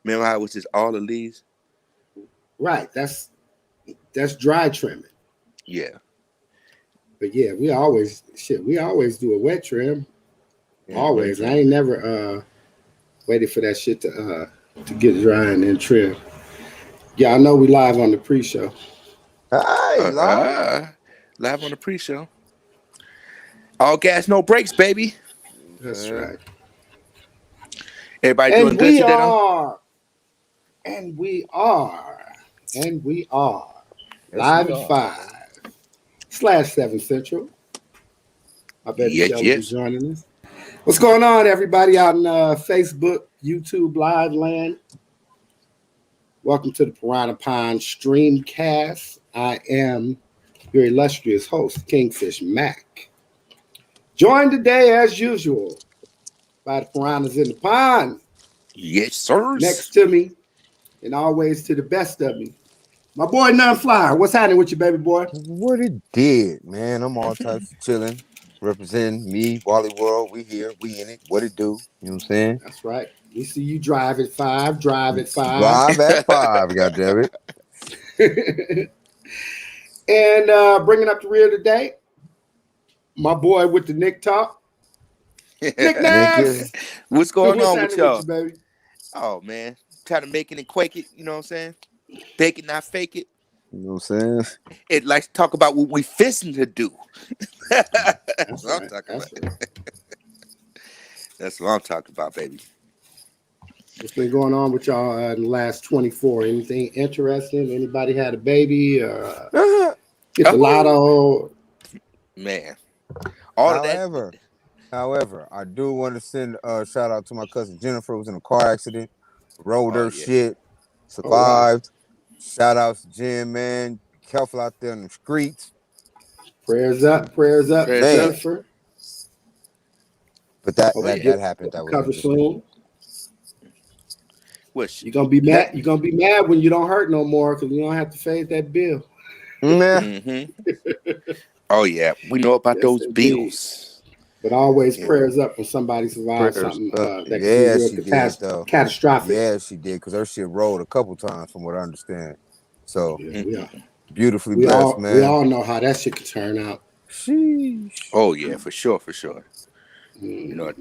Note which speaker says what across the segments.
Speaker 1: Remember how it was just all the leaves?
Speaker 2: Right. That's dry trimming.
Speaker 1: Yeah.
Speaker 2: But yeah, we always do a wet trim. Always. I ain't never waited for that shit to get dry and then trim. Yeah, I know we live on the pre-show.
Speaker 3: Hi,
Speaker 1: live on the pre-show. All gas, no brakes, baby.
Speaker 2: That's right.
Speaker 1: Everybody doing good today, though?
Speaker 2: And we are live at 5/7 Central. I bet Michelle will be joining us. What's going on, everybody out in Facebook, YouTube, Live Land? Welcome to the Piranha Pond StreamCast. I am your illustrious host, Kingfish Mac. Joined today, as usual, by the Piranhas in the Pond.
Speaker 1: Yes, sir.
Speaker 2: Next to me, and always to the best of me, my boy None Flyer. What's happening with you, baby boy?
Speaker 3: What it did, man. I'm all types of chilling, representing me, Wally World. We here, we in it. What it do? You know what I'm saying?
Speaker 2: That's right. We see you drive at 5.
Speaker 3: Drive at 5, goddammit.
Speaker 2: And bringing up the rear today, my boy with the Nick Talk. Nick Nass.
Speaker 1: What's going on with y'all?
Speaker 2: With you, baby?
Speaker 1: Oh, man. Try to make it and quake it, you know what I'm saying? Bake it, not fake it.
Speaker 3: You know what I'm saying?
Speaker 1: It likes to talk about what we fisting to do. That's what I'm talking about. That's what I'm talking about, baby.
Speaker 2: What's been going on with y'all in the last 24? Anything interesting? Anybody had a baby? Get the lotto?
Speaker 1: Man.
Speaker 3: However, I do want to send a shout out to my cousin Jennifer, who was in a car accident, rolled her shit, survived. Shout out to Jim, man. Be careful out there in the streets.
Speaker 2: Prayers up, Jennifer.
Speaker 3: But that happened. That was
Speaker 2: cover soon.
Speaker 1: You
Speaker 2: gonna be mad? You gonna be mad when you don't hurt no more because you don't have to pay that bill.
Speaker 1: Oh yeah, we know about those bills.
Speaker 2: But always prayers up when somebody survives something that catastrophic.
Speaker 3: Yeah, she did because her shit rolled a couple times, from what I understand. So beautifully
Speaker 2: we
Speaker 3: blessed,
Speaker 2: all,
Speaker 3: man.
Speaker 2: We all know how that shit could turn out.
Speaker 3: Sheesh.
Speaker 1: Oh yeah, for sure. You know,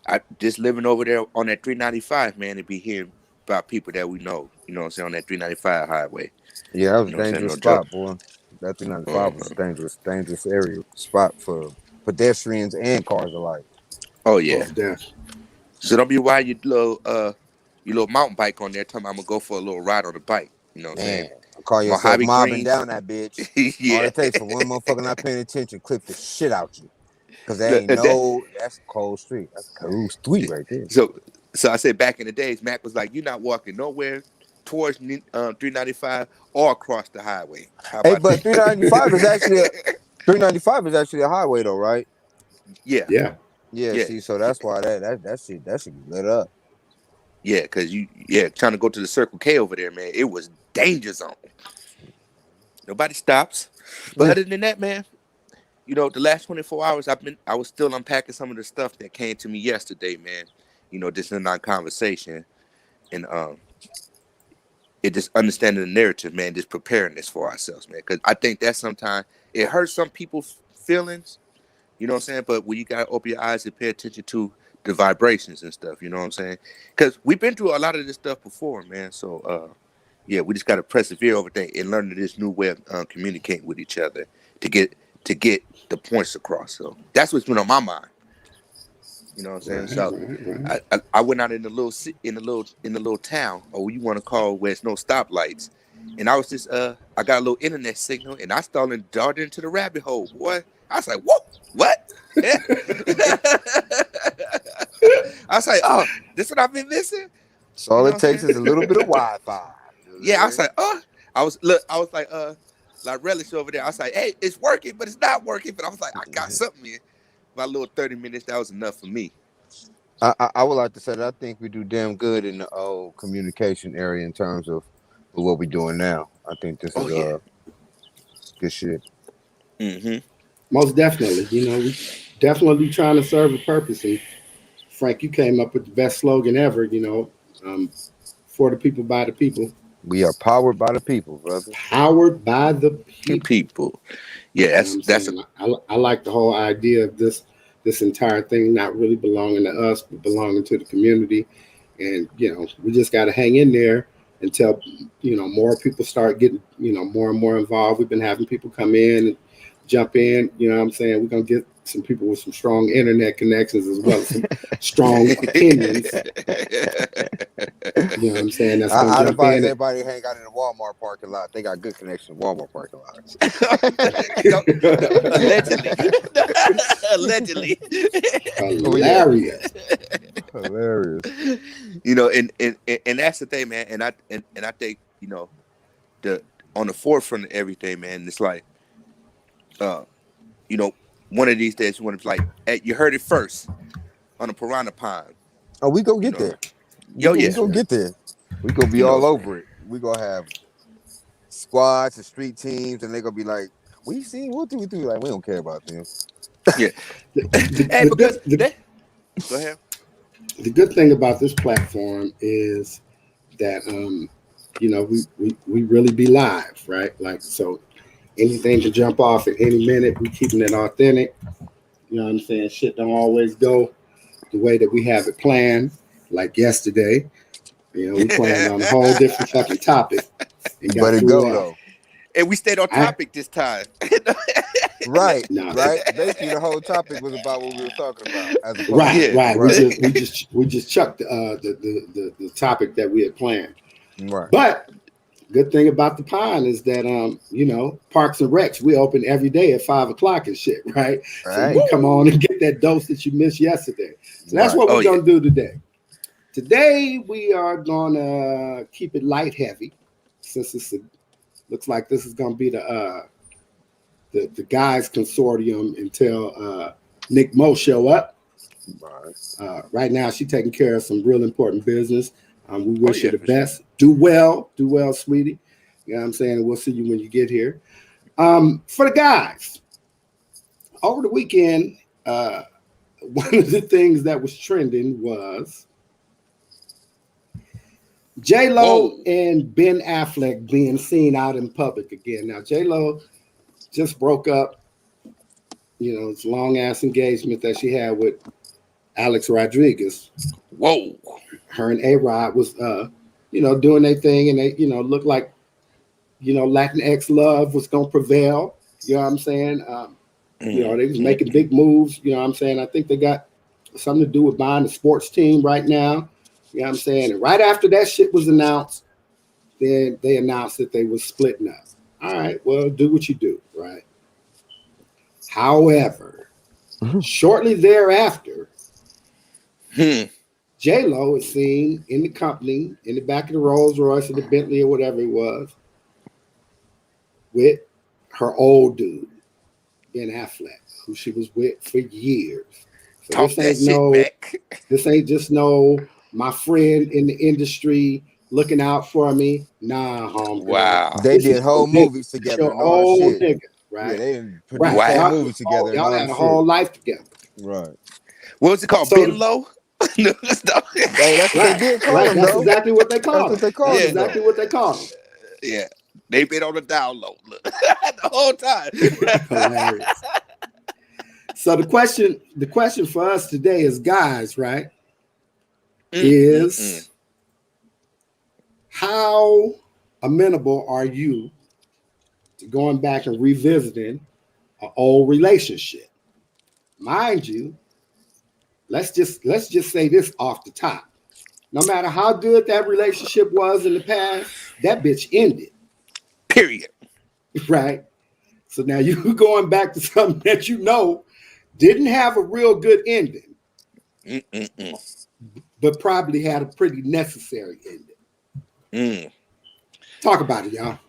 Speaker 1: I just living over there on that 395, man, to be hearing about people that we know. You know what I'm saying, on that 395 highway.
Speaker 3: Yeah, that was a dangerous spot, boy. That 395 was a dangerous area spot for pedestrians and cars alike.
Speaker 1: Oh yeah. So don't be riding your little mountain bike on there. Tell me I'm gonna go for a little ride on the bike. You know what I'm saying?
Speaker 3: Call yourself mobbing down that bitch.
Speaker 1: Yeah.
Speaker 3: All it takes for one motherfucker not paying attention, clip the shit out you. Because that's a cold street. That's a cold street right there.
Speaker 1: So I said back in the days, Mac was like, you're not walking nowhere towards 395 or across the highway.
Speaker 3: Hey, but 395 is actually a highway though, right?
Speaker 1: Yeah.
Speaker 3: See, so that's why that shit get lit up.
Speaker 1: Yeah, because trying to go to the Circle K over there, man, it was danger zone. Nobody stops. But other than that, man, you know, the last 24 hours I was still unpacking some of the stuff that came to me yesterday, man. You know, just in our conversation. And it just understanding the narrative, man, just preparing this for ourselves, man. Because I think that sometimes it hurts some people's feelings, you know what I'm saying? But when you gotta open your eyes and pay attention to the vibrations and stuff, you know what I'm saying? Because we've been through a lot of this stuff before, man. So we just gotta persevere over there and learn this new way of communicating with each other to get the points across. So that's what's been on my mind. You know what I'm saying? So I went out in the little town, or you want to call where there's no stoplights, and I was just I got a little internet signal, and I started and darted into the rabbit hole. Boy, I was like, whoa, what? I was like, oh, this what I've been missing.
Speaker 3: So all it takes is a little bit of Wi-Fi.
Speaker 1: Yeah, I was like, I was like Relish over there. I was like, hey, it's working, but it's not working. But I was like, I got something in. My little 30 minutes, that was enough for me.
Speaker 3: I would like to say that I think we do damn good in the communication area in terms of what we're doing now. I think this is good shit.
Speaker 2: Most definitely. You know, we definitely trying to serve a purpose. And Frank, you came up with the best slogan ever, you know, For the people, by the people.
Speaker 3: We are powered by the people, brother.
Speaker 2: Powered by the
Speaker 1: people. Yeah,
Speaker 2: You know
Speaker 1: that's a
Speaker 2: I like the whole idea of this entire thing not really belonging to us, but belonging to the community. And we just got to hang in there until more people start getting more and more involved. We've been having people come in and jump in. You know what I'm saying? We're gonna get some people with some strong internet connections as well as some strong opinions. You know what I'm saying? That's gonna
Speaker 3: I'd
Speaker 2: jump
Speaker 3: advise
Speaker 2: in.
Speaker 3: everybody to hang out in the Walmart parking lot. They got good connection to Walmart parking lots.
Speaker 1: Allegedly.
Speaker 2: Hilarious.
Speaker 3: Hilarious.
Speaker 1: And that's the thing, man. And I think the on the forefront of everything, man. It's like, one of these days, when it's like, hey, you heard it first on the Piranha Pond.
Speaker 3: Oh, we go get there. We gonna get there. We gonna be all over it. We gonna have squads and street teams, and they gonna be like, "We see what do we do?" Like, we don't care about them.
Speaker 1: Yeah. Go ahead.
Speaker 2: The good thing about this platform is that we really be live, right? Like, so anything can jump off at any minute. We keeping it authentic. You know what I'm saying? Shit don't always go the way that we have it planned. Like yesterday, we planned on a whole different fucking topic.
Speaker 3: But it go though.
Speaker 1: And we stayed on topic this time.
Speaker 3: Right. Basically, the whole topic was about what we were talking about.
Speaker 2: Right. We just chucked the topic that we had planned.
Speaker 3: Right.
Speaker 2: But good thing about the pond is that Parks and Recs, we open every day at 5:00 and shit, right? So you come on and get that dose that you missed yesterday. So that's what we're gonna do today. Today we are gonna keep it light heavy, since looks like this is gonna be the guys consortium until Nick Mo show up. Right now she's taking care of some real important business. We wish you the best. Do well, sweetie. You know what I'm saying? We'll see you when you get here. For the guys, over the weekend, one of the things that was trending was J-Lo and Ben Affleck being seen out in public again. Now, J-Lo just broke up, it's long ass engagement that she had with Alex Rodriguez.
Speaker 1: Whoa.
Speaker 2: Her and A-Rod was, doing their thing, and they, looked like, Latinx love was going to prevail. You know what I'm saying? They was making big moves. You know what I'm saying? I think they got something to do with buying the sports team right now. You know what I'm saying? And right after that shit was announced, then they announced that they were splitting up. All right, well, do what you do, right? However, shortly thereafter, J-Lo is seen in the company, in the back of the Rolls Royce or the Bentley or whatever it was, with her old dude, Ben Affleck, who she was with for years. So this ain't just my friend in the industry looking out for me. Nah, homie.
Speaker 1: Wow.
Speaker 3: They did whole movies together.
Speaker 2: Old nigga, right?
Speaker 3: Yeah, they didn't produce movies together.
Speaker 2: Y'all had a whole life together.
Speaker 3: Right.
Speaker 1: What was it called? Ben Low?
Speaker 3: Hey, that's what they did call him,
Speaker 2: That's exactly what they called him.
Speaker 3: That's what they called him.
Speaker 2: Exactly what they called him.
Speaker 1: Yeah. They've been on the down low the whole time.
Speaker 2: Hilarious. So the question for us today is, guys, right? Is how amenable are you to going back and revisiting an old relationship? Mind you, let's just say this off the top. No matter how good that relationship was in the past, that bitch ended.
Speaker 1: Period.
Speaker 2: Right? So now you going back to something that didn't have a real good ending, but probably had a pretty necessary ending. Talk about it, y'all.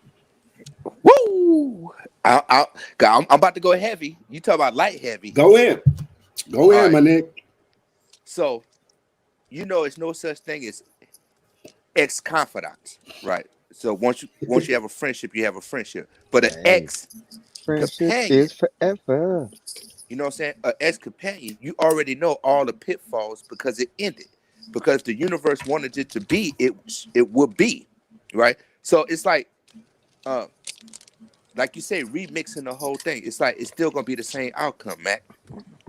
Speaker 1: Woo! I'm about to go heavy. You talk about light heavy.
Speaker 2: Go in, my nigga.
Speaker 1: So, it's no such thing as ex-confidant, right? So once you have a friendship, you have a friendship. But an ex-companion
Speaker 3: is forever.
Speaker 1: You know what I'm saying? An ex-companion, you already know all the pitfalls because it ended. because the universe wanted it to be, it would be, right? So it's like you say, remixing the whole thing. It's like it's still gonna be the same outcome, Mac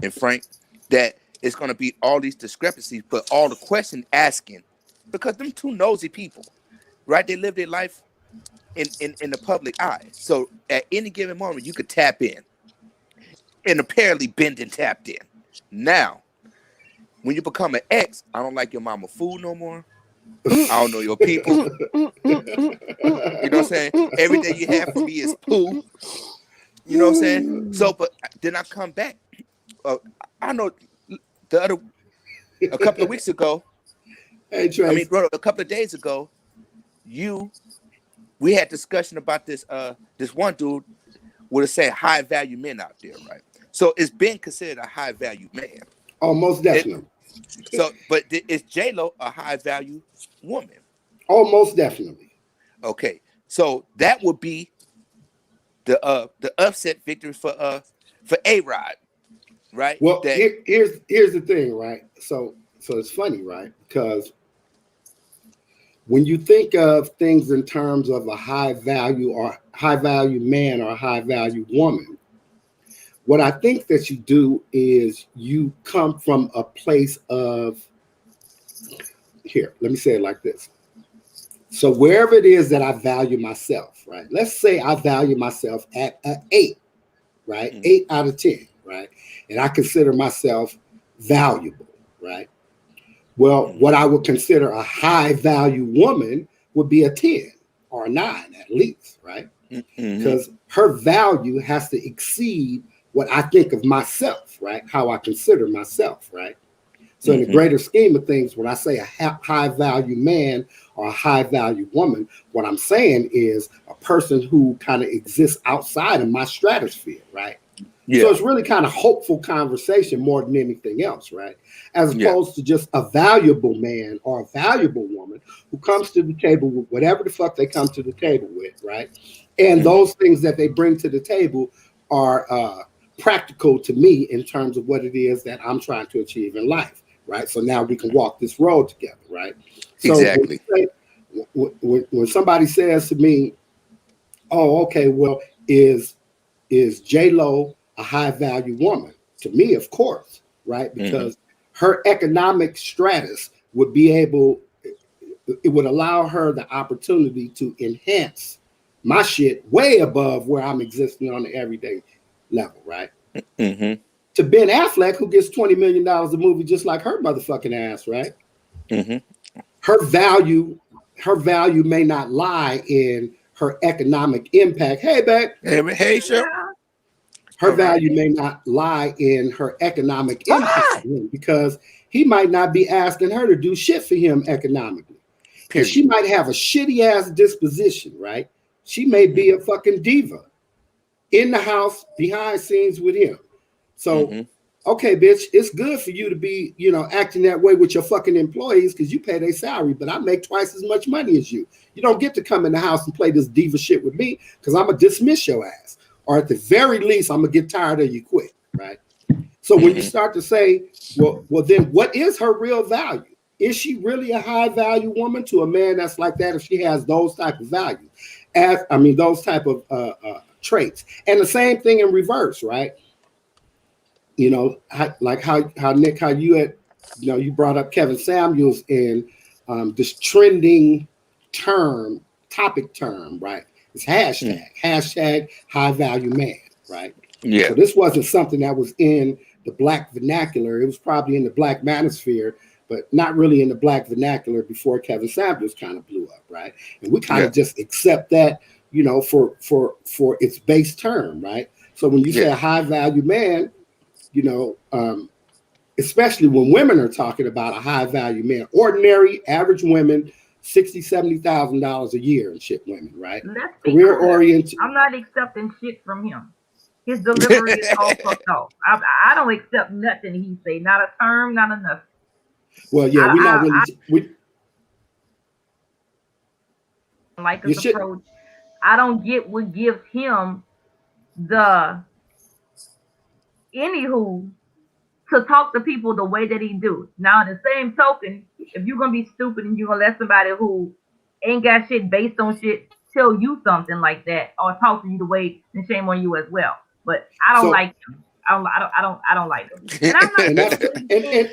Speaker 1: and Frank. That it's gonna be all these discrepancies, but all the question asking, because them two nosy people, right? They live their life in the public eye. So at any given moment, you could tap in, and apparently been tapped in. Now, when you become an ex, I don't like your mama food no more. I don't know your people. You know what I'm saying? Everything you have for me is poo. You know what I'm saying? So, but then I come back. I know a couple of weeks ago.
Speaker 2: Hey, Trace.
Speaker 1: I mean, bro, a couple of days ago, we had discussion about this one dude would have said high value men out there, right? So it's been considered a high value man.
Speaker 2: Oh, most definitely.
Speaker 1: But is J-Lo a high value woman?
Speaker 2: Oh, most definitely.
Speaker 1: Okay, so that would be the upset victory for A-Rod, right?
Speaker 2: Well, here's the thing, right? So it's funny, right? Because when you think of things in terms of a high value man or a high value woman, what I think that you do is you come from a place of, here, let me say it like this. So wherever it is that I value myself, right? Let's say I value myself at an 8, right? Mm-hmm. 8 out of 10, right? And I consider myself valuable, right? Well, what I would consider a high value woman would be a 10 or a 9 at least, right? Because her value has to exceed what I think of myself, right? How I consider myself, right? So in the greater scheme of things, when I say a high value man or a high value woman, what I'm saying is a person who kind of exists outside of my stratosphere, right? Yeah. So it's really kind of hopeful conversation more than anything else, right? As opposed to just a valuable man or a valuable woman who comes to the table with whatever the fuck they come to the table with, right? And those things that they bring to the table are practical to me in terms of what it is that I'm trying to achieve in life, right? So now we can walk this road together, right? So
Speaker 1: exactly.
Speaker 2: When somebody says to me, "Oh, okay, well, is J-Lo a high value woman?" To me, of course, right? Because her economic stratus would be able, it would allow her the opportunity to enhance my shit way above where I'm existing on the everyday level, right? To Ben Affleck, who gets $20 million a movie just like her motherfucking ass, right? Her value may not lie in her economic impact. Hey, babe.
Speaker 1: Hey, sure.
Speaker 2: Her value may not lie in her economic impact because he might not be asking her to do shit for him economically. Because she might have a shitty ass disposition, right? She may be a fucking diva in the house, behind scenes with him. So, okay, bitch, it's good for you to be, acting that way with your fucking employees because you pay their salary, but I make twice as much money as you. You don't get to come in the house and play this diva shit with me because I'm going to dismiss your ass. Or at the very least, I'm going to get tired of you quick, right? So when you start to say, well, then what is her real value? Is she really a high value woman to a man that's like that if she has those type of values? Those type of traits. And the same thing in reverse, right? Like how Nick, how you had, you brought up Kevin Samuels in this trending topic term, right? It's hashtag high value man, right?
Speaker 1: Yeah.
Speaker 2: So this wasn't something that was in the black vernacular. It was probably in the black manosphere, but not really in the black vernacular before Kevin Samuels kind of blew up, right? And we kind of just accept that, for its base term, right? So when you say a high value man, especially when women are talking about a high value man, ordinary average women, $60,000-$70,000 a year and shit women, right? Career oriented.
Speaker 4: I'm not accepting shit from him. His delivery is all fucked off. I don't accept nothing he say. Not a term, not a nothing.
Speaker 2: Well, yeah, we're not really.
Speaker 4: Like this approach. I don't get what gives him the. Anywho, to talk to people the way that he do. Now, the same token, if you're gonna be stupid and you're gonna let somebody who ain't got shit based on shit tell you something like that or talk to you the way, then shame on you as well. But I don't like him. I don't like him. And I'm not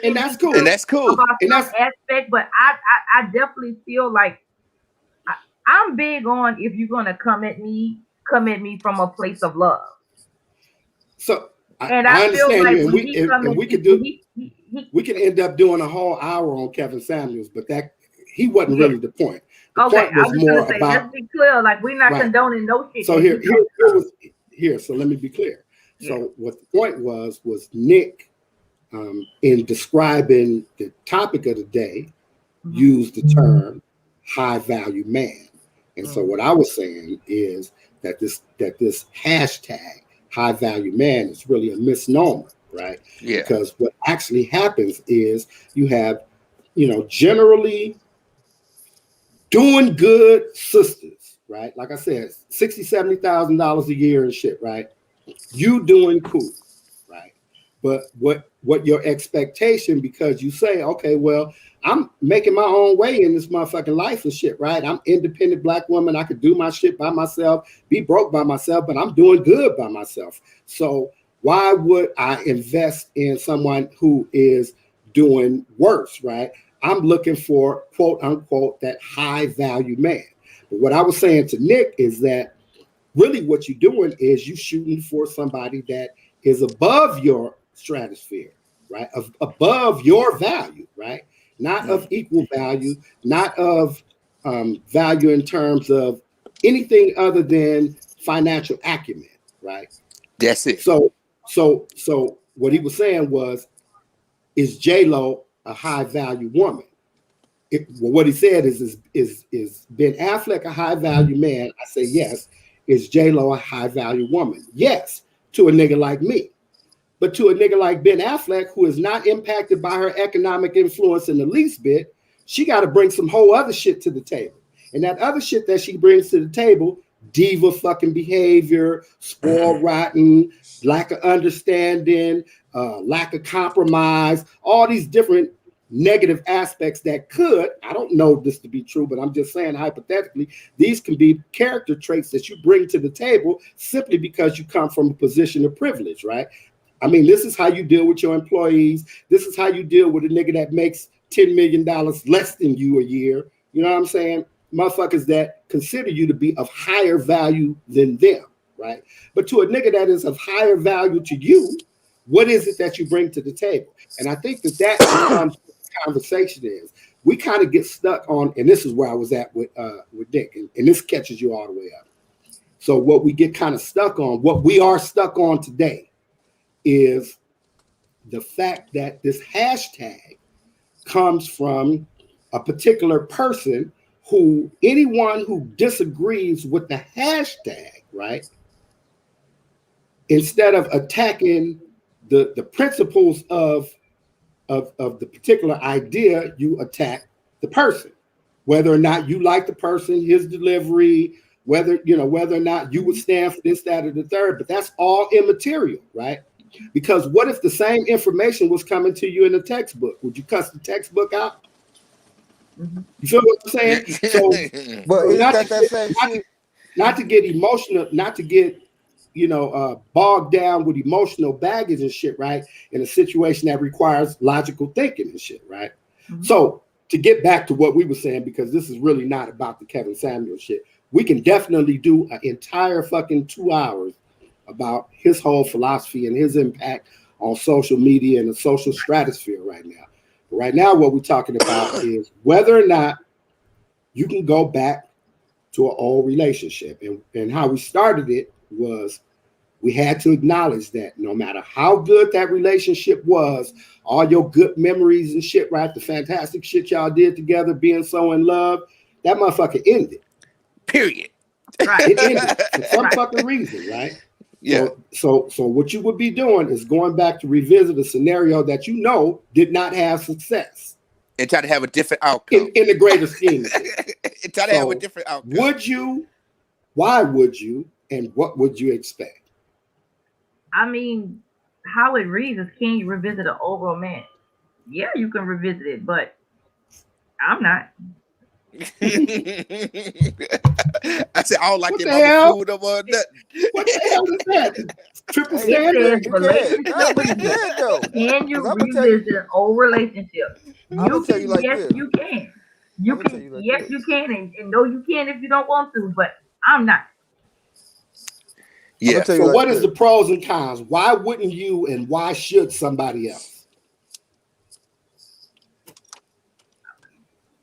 Speaker 2: and that's cool.
Speaker 1: And that's cool.
Speaker 4: About some aspect, but I definitely feel like I'm big on if you're gonna come at me from a place of love.
Speaker 2: So
Speaker 4: and
Speaker 2: I
Speaker 4: feel
Speaker 2: understand
Speaker 4: like
Speaker 2: you, and we could do. We can end up doing a whole hour on Kevin Samuels, but that he wasn't really the point. The point was more about.
Speaker 4: Let's be clear, like we're not condoning no shit.
Speaker 2: So here. So let me be clear. So what the point was Nick, in describing the topic of the day, used the term high value man, and so what I was saying is that this hashtag high value man is really a misnomer, right?
Speaker 1: Yeah.
Speaker 2: Because what actually happens is you have, generally doing good sisters, right? Like I said, $60,000, $70,000 a year and shit, right? You doing cool, right? But what your expectation, because you say, okay, well, I'm making my own way in this motherfucking life and shit, right? I'm independent Black woman. I could do my shit by myself, be broke by myself, but I'm doing good by myself. So why would I invest in someone who is doing worse, right? I'm looking for, quote unquote, that high value man. But what I was saying to Nick is that really what you're doing is you shooting for somebody that is above your stratosphere, right? Above your value, right? Not of equal value, not of value in terms of anything other than financial acumen, right?
Speaker 1: That's it.
Speaker 2: So what he was saying was, is J-Lo a high value woman? What he said is Ben Affleck a high value man? I say yes. Is J-Lo a high value woman? Yes, to a nigga like me. But to a nigga like Ben Affleck, who is not impacted by her economic influence in the least bit, she got to bring some whole other shit to the table. And that other shit that she brings to the table, diva fucking behavior, spoiled rotten, lack of understanding, lack of compromise, all these different negative aspects that could, I don't know this to be true, but I'm just saying hypothetically, these can be character traits that you bring to the table simply because you come from a position of privilege, right? I mean, this is how you deal with your employees. This is how you deal with a nigga that makes $10 million less than you a year. You know what I'm saying? Motherfuckers that consider you to be of higher value than them, right? But to a nigga that is of higher value to you, what is it that you bring to the table? And I think that becomes what the conversation is. We kind of get stuck on, and this is where I was at with Nick, and this catches you all the way up. So what we get kind of stuck on, what we are stuck on today, is the fact that this hashtag comes from a particular person who, anyone who disagrees with the hashtag, right, instead of attacking the principles of the particular idea, you attack the person, whether or not you like the person, his delivery, whether or not you would stand for this, that, or the third. But that's all immaterial, right? Because what if the same information was coming to you in a textbook? Would you cuss the textbook out? You feel what I'm saying? So,
Speaker 3: but
Speaker 2: not to get emotional, not to get bogged down with emotional baggage and shit, right? In a situation that requires logical thinking and shit, right? So to get back to what we were saying, because this is really not about the Kevin Samuels shit, we can definitely do an entire fucking 2 hours about his whole philosophy and his impact on social media and the social stratosphere right now. But right now, what we're talking about is whether or not you can go back to an old relationship. And how we started it was we had to acknowledge that no matter how good that relationship was, all your good memories and shit, right? The fantastic shit y'all did together, being so in love, that motherfucker ended.
Speaker 1: Period.
Speaker 4: Right.
Speaker 2: It ended for some fucking reason, right?
Speaker 1: Yeah.
Speaker 2: So what you would be doing is going back to revisit a scenario that did not have success.
Speaker 1: And try to have a different outcome.
Speaker 2: In the greater scheme.
Speaker 1: And try to have a different outcome.
Speaker 2: Would you? Why would you? And what would you expect?
Speaker 4: I mean, how it reads is, can you revisit an old romance? Yeah, you can revisit it, but I'm not.
Speaker 1: I said I don't like
Speaker 2: What
Speaker 1: their
Speaker 2: the
Speaker 1: mama
Speaker 2: hell?
Speaker 1: food or nothing.
Speaker 2: What the hell is that? Triple
Speaker 3: Hey,
Speaker 4: It
Speaker 2: standard?
Speaker 4: says
Speaker 3: you can. No,
Speaker 4: relationship
Speaker 3: but you
Speaker 4: review.
Speaker 3: can though.
Speaker 4: Can you
Speaker 3: Cause I'm gonna tell you.
Speaker 4: revisit an old relationship?
Speaker 3: I'm gonna
Speaker 4: You
Speaker 3: tell you
Speaker 4: can,
Speaker 3: like
Speaker 4: yes,
Speaker 3: this.
Speaker 4: you can. You
Speaker 3: I'm gonna tell
Speaker 4: can,
Speaker 3: you like
Speaker 4: yes,
Speaker 3: this.
Speaker 4: you can, and no, you can if you don't want to, but I'm not.
Speaker 3: I'm gonna
Speaker 1: Yeah.
Speaker 3: tell
Speaker 2: So
Speaker 3: you like
Speaker 2: what is
Speaker 3: this.
Speaker 2: the pros and cons? Why wouldn't you and why should somebody else?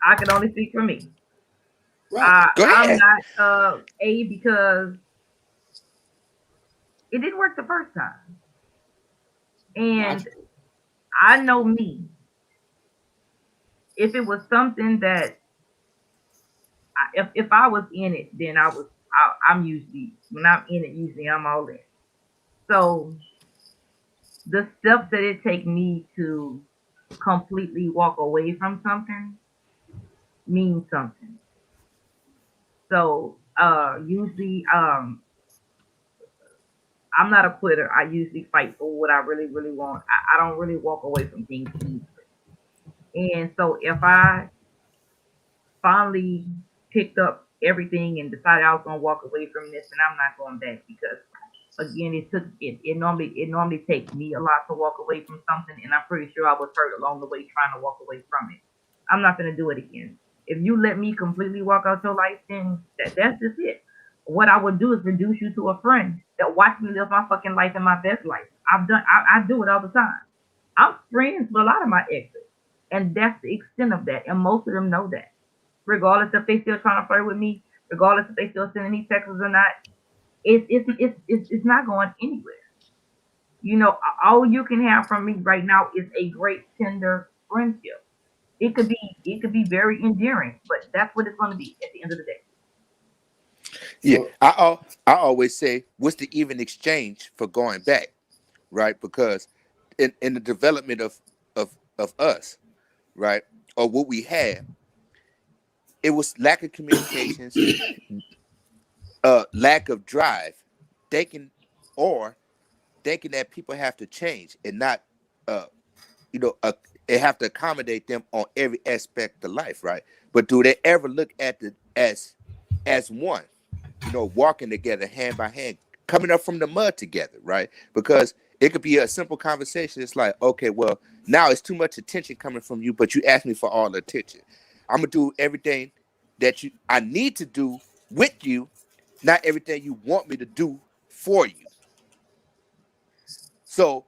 Speaker 4: I can only speak for me.
Speaker 2: Right.
Speaker 1: Go
Speaker 4: I'm
Speaker 1: ahead.
Speaker 4: not A, because it didn't work the first time. And
Speaker 2: Logical.
Speaker 4: I know me. If it was something that if I was in it, then I'm usually, when I'm in it, usually I'm all in. So the steps that it take me to completely walk away from something means something. So usually I'm not a quitter. I usually fight for what I really, really want. I don't really walk away from things easily. And so if I finally picked up everything and decided I was gonna walk away from this, and I'm not going back, because again, it normally takes me a lot to walk away from something, and I'm pretty sure I was hurt along the way trying to walk away from it. I'm not gonna do it again. If you let me completely walk out your life, then that's just it. What I would do is reduce you to a friend that watch me live my fucking life and my best life. I do it all the time. I'm friends with a lot of my exes, and that's the extent of that. And most of them know that, regardless if they still trying to flirt with me, regardless if they still sending me texts or not. It's not going anywhere. All you can have from me right now is a great tender friendship. It could be very endearing, but that's what it's going to be at the end of the day.
Speaker 1: Yeah.
Speaker 2: So
Speaker 1: I always say, what's the even exchange for going back, right? Because in the development of us, right, or what we had, it was lack of communications, lack of drive, thinking or thinking that people have to change and not, uh, you know, they have to accommodate them on every aspect of life, right? But do they ever look at the as one, walking together hand by hand, coming up from the mud together, right? Because it could be a simple conversation. It's like, okay, well, now it's too much attention coming from you, but you asked me for all the attention. I'm gonna do everything that I need to do with you, not everything you want me to do for you. So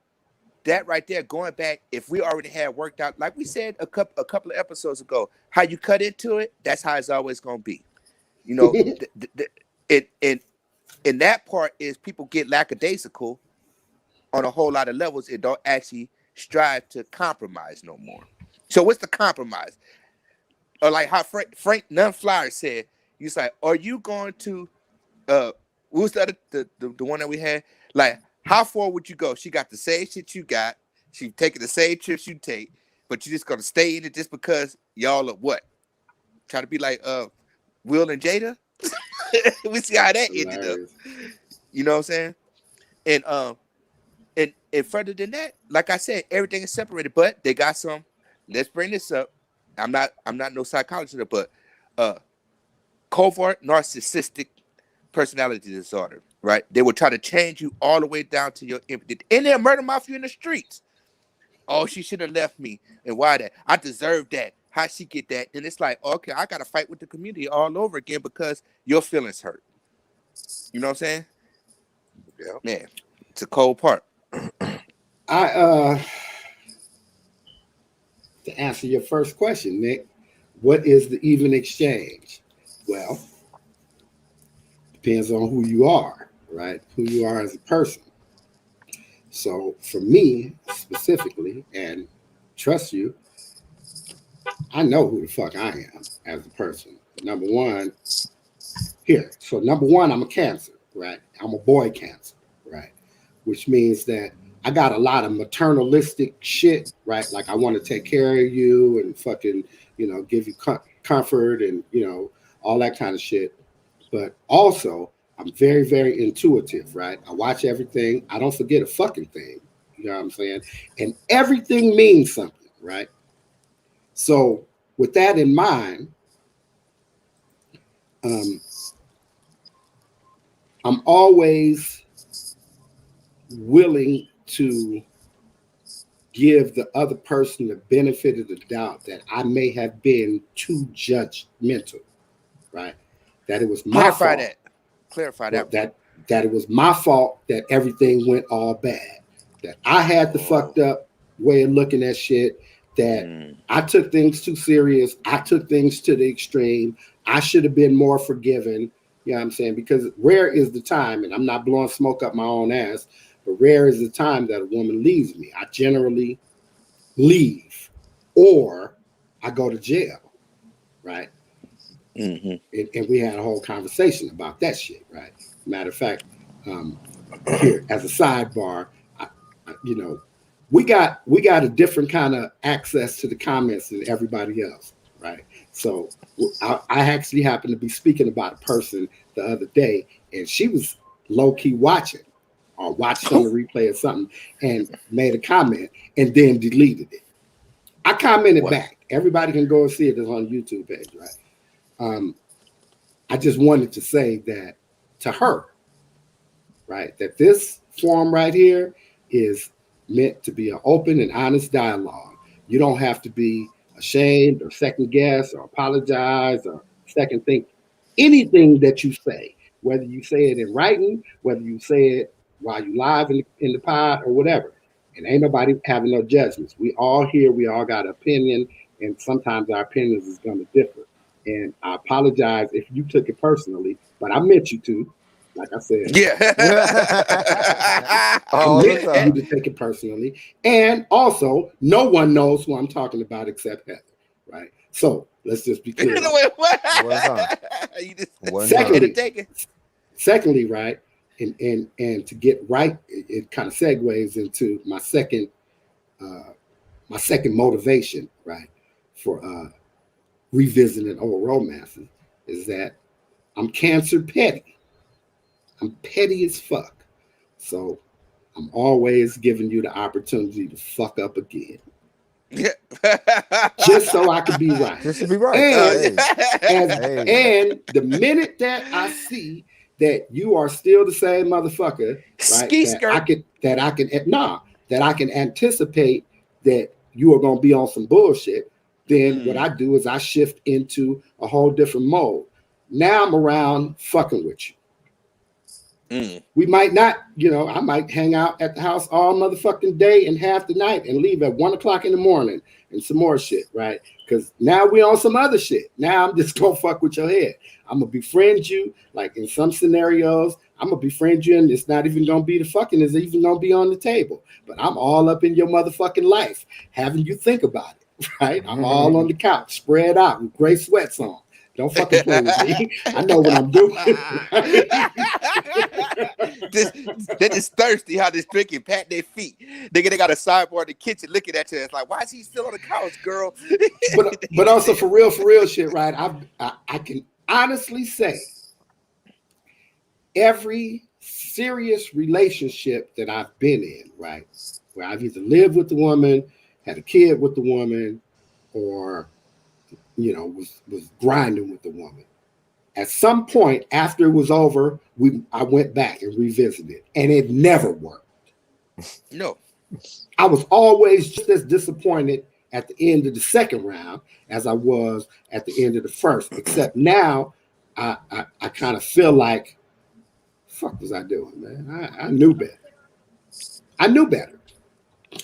Speaker 1: that right there, going back, if we already had worked out, like we said a couple of episodes ago, how you cut into it, that's how it's always gonna be. You know, it and that part is people get lackadaisical on a whole lot of levels and don't actually strive to compromise no more. So what's the compromise? Or like how Frank Nunflyer said, he's like, are you going to what was the other the one that we had? Like, how far would you go? She got the same shit you got. She taking the same trips you take, but you just gonna stay in it just because y'all are what? Try to be like Will and Jada. We see how that ended up.
Speaker 2: hilarious.
Speaker 1: You know what I'm saying? And and further than that, like I said, everything is separated, but they got some. Let's bring this up. I'm not no psychologist, but uh covert narcissistic personality disorder, right? They will try to change you all the way down to your empathy. And they'll murder mafia in the streets. Oh, she should have left me. And why that? I deserve that. How she get that? Then it's like, okay, I gotta fight with the community all over again because your feelings hurt. You know what I'm saying?
Speaker 3: Yeah.
Speaker 1: Man, it's a cold part.
Speaker 2: I to answer your first question, Nick, what is the even exchange? Well, depends on who you are, right? Who you are as a person. So for me specifically, and trust you, I know who the fuck I am as a person. Number one, here. So number one, I'm a Cancer, right? I'm a boy Cancer, right? Which means that I got a lot of maternalistic shit, right? Like I want to take care of you and fucking, give you comfort and, all that kind of shit. But also, I'm very, very intuitive, right? I watch everything. I don't forget a fucking thing. You know what I'm saying? And everything means something, right? So with that in mind, I'm always willing to give the other person the benefit of the doubt that I may have been too judgmental, right? That it was my fault.
Speaker 1: Clarify that.
Speaker 2: That it was my fault that everything went all bad. That I had the fucked up way of looking at shit. That I took things too serious. I took things to the extreme. I should have been more forgiving. You know what I'm saying? Because rare is the time, and I'm not blowing smoke up my own ass, but rare is the time that a woman leaves me. I generally leave or I go to jail, right? And we had a whole conversation about that shit, right? Matter of fact, here as a sidebar, we got a different kind of access to the comments than everybody else, right? So I actually happened to be speaking about a person the other day, and she was low key watching or watched on the replay or something and made a comment and then deleted it. I commented back. Everybody can go and see it. It's on the YouTube page, right? I just wanted to say that to her, right, that this forum right here is meant to be an open and honest dialogue. You don't have to be ashamed or second guess or apologize or second think anything that you say, whether you say it in writing, whether you say it while you live in the pod or whatever. And ain't nobody having no judgments. We all here, we all got an opinion, and sometimes our opinions is going to differ. And I apologize if you took it personally, but I meant you to. Like I said, I meant for you to take it personally. And also, no one knows who I'm talking about except Heather, right? So let's just be clear. Secondly, right, and to get right, it kind of segues into my second motivation, right, for revisiting old romances is that I'm Cancer petty. I'm petty as fuck. So I'm always giving you the opportunity to fuck up again. Just so I can be right.
Speaker 3: Just to be right.
Speaker 2: And the minute that I see that you are still the same motherfucker, right? That I can anticipate that you are gonna be on some bullshit. Then what I do is I shift into a whole different mode. Now I'm around fucking with you. We might not, I might hang out at the house all motherfucking day and half the night and leave at 1 o'clock in the morning and some more shit, right? Because now we on some other shit. Now I'm just gonna fuck with your head. I'm gonna befriend you, like in some scenarios, I'm gonna befriend you and it's not even gonna be the fucking, it's even gonna be on the table. But I'm all up in your motherfucking life, having you think about it, right? I'm all on the couch, spread out with gray sweats on. Don't fucking play with me. I know what I'm doing.
Speaker 1: They're just thirsty how this drinking, pat their feet. They got a sideboard in the kitchen looking at you. It's like, why is he still on the couch, girl?
Speaker 2: but also for real shit, right? I can honestly say every serious relationship that I've been in, right, where I've either lived with the woman, had a kid with the woman, or was grinding with the woman. At some point after it was over, I went back and revisited, and it never worked.
Speaker 1: No.
Speaker 2: I was always just as disappointed at the end of the second round as I was at the end of the first, except now I kind of feel like, fuck was I doing, man? I knew better.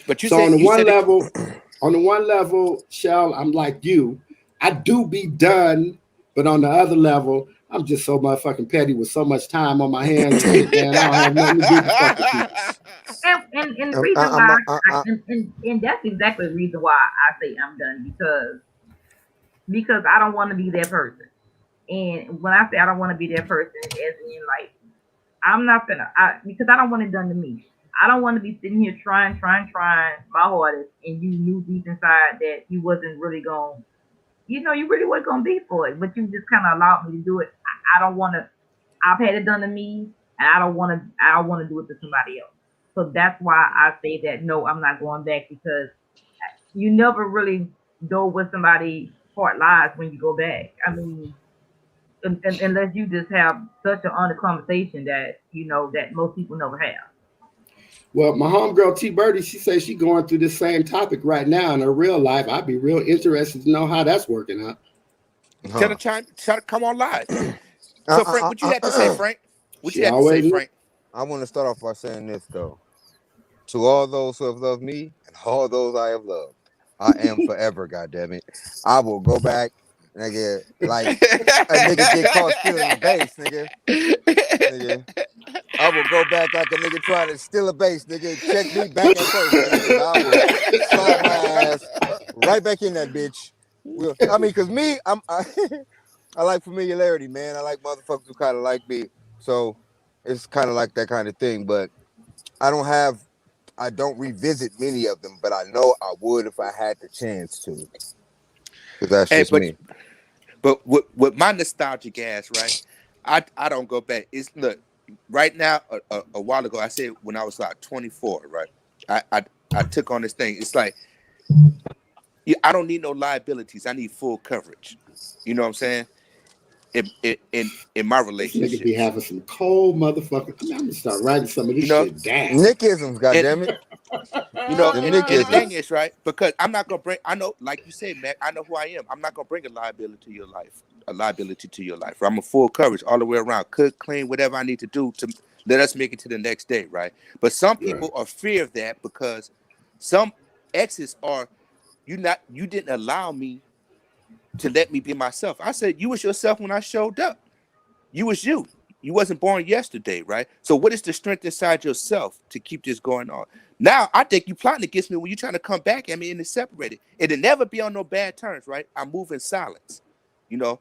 Speaker 2: But on the one level, Shell, I'm like you. I do be done, but on the other level, I'm just so motherfucking petty with so much time on my hands. Man, I don't have nothing to do with fucking people.
Speaker 4: And the reason why, and that's exactly the reason why I say I'm done, because I don't want to be that person. And when I say I don't want to be that person, as in like, I'm not gonna, because I don't want it done to me. I don't want to be sitting here trying my hardest, and you knew deep inside that you wasn't really going, you really wasn't going to be for it, but you just kind of allowed me to do it. I don't want to, I've had it done to me, and I don't want to do it to somebody else. So that's why I say that no, I'm not going back, because you never really know what somebody's heart lies when you go back. I mean, unless you just have such an honest conversation that that most people never have.
Speaker 2: Well, my homegirl T Birdie, she says she's going through this same topic right now in her real life. I'd be real interested to know how that's working out.
Speaker 1: Tell her try to come on live. So Frank, what you had to say, Frank? What
Speaker 2: She
Speaker 1: you had to say,
Speaker 2: always
Speaker 1: Frank?
Speaker 3: I want to start off by saying this though. To all those who have loved me and all those I have loved, I am forever, goddammit. I will go back, nigga, like a nigga get caught stealing a base, nigga. Nigga. I will go back like a nigga trying to steal a base, nigga. Check me back at first, nigga, and I will slide my ass right back in that bitch. I mean, cause me, I like familiarity, man. I like motherfuckers who kind of like me. So it's kind of like that kind of thing. But I don't revisit many of them, but I know I would if I had the chance to. Cause that's
Speaker 1: Hey,
Speaker 3: just me.
Speaker 1: but with my nostalgic ass, right? I don't go back. It's look right now. A while ago, I said when I was like 24, right? I took on this thing. It's like I don't need no liabilities. I need full coverage. You know what I'm saying? In my
Speaker 2: This nigga be
Speaker 1: relationships,
Speaker 2: having some cold motherfucker. I mean, I'm gonna start writing some of this
Speaker 1: you know,
Speaker 2: shit down.
Speaker 3: Nickisms,
Speaker 1: and
Speaker 3: goddammit.
Speaker 1: you know,
Speaker 3: The
Speaker 1: and the thing
Speaker 3: Nickisms.
Speaker 1: is, right? Because I'm not gonna bring. I know, like you said, Mac. I know who I am. I'm not gonna bring a liability to your life. A liability to your life. I'm a full coverage all the way around. Cook, clean, whatever I need to do to let us make it to the next day, right? But some people are fear of that because some exes are you didn't allow me to let me be myself. I said you was yourself when I showed up. You was you. You wasn't born yesterday, right? So what is the strength inside yourself to keep this going on? Now I think you plotting against me when you trying to come back at me and it's separated. It'll never be on no bad terms, right? I move in silence. You know,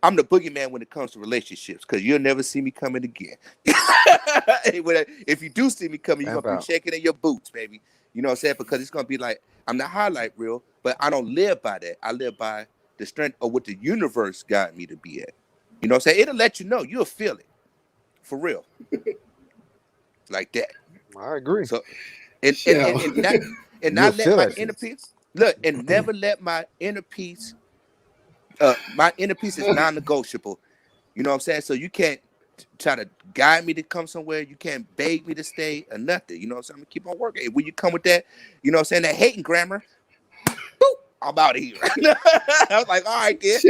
Speaker 1: I'm the boogeyman when it comes to relationships because you'll never see me coming again. If you do see me coming, you're gonna be shaking in your boots, baby. You know what I'm saying? Because it's gonna be like I'm the highlight reel, but I don't live by that. I live by the strength of what the universe got me to be at. You know what I'm saying? It'll let you know. You'll feel it. For real. Like that.
Speaker 3: I agree.
Speaker 1: So
Speaker 2: Shell.
Speaker 1: and
Speaker 3: You'll
Speaker 1: not let
Speaker 3: feel
Speaker 1: my
Speaker 3: that
Speaker 1: inner
Speaker 3: shit.
Speaker 1: peace look and never let my inner peace is non-negotiable. You know what I'm saying? So you can't try to guide me to come somewhere. You can't beg me to stay or nothing. You know what I'm saying? I'm gonna keep on working. When you come with that, you know what I'm saying, that hating grammar, boop, I'm out of here. I was like, all right, kid.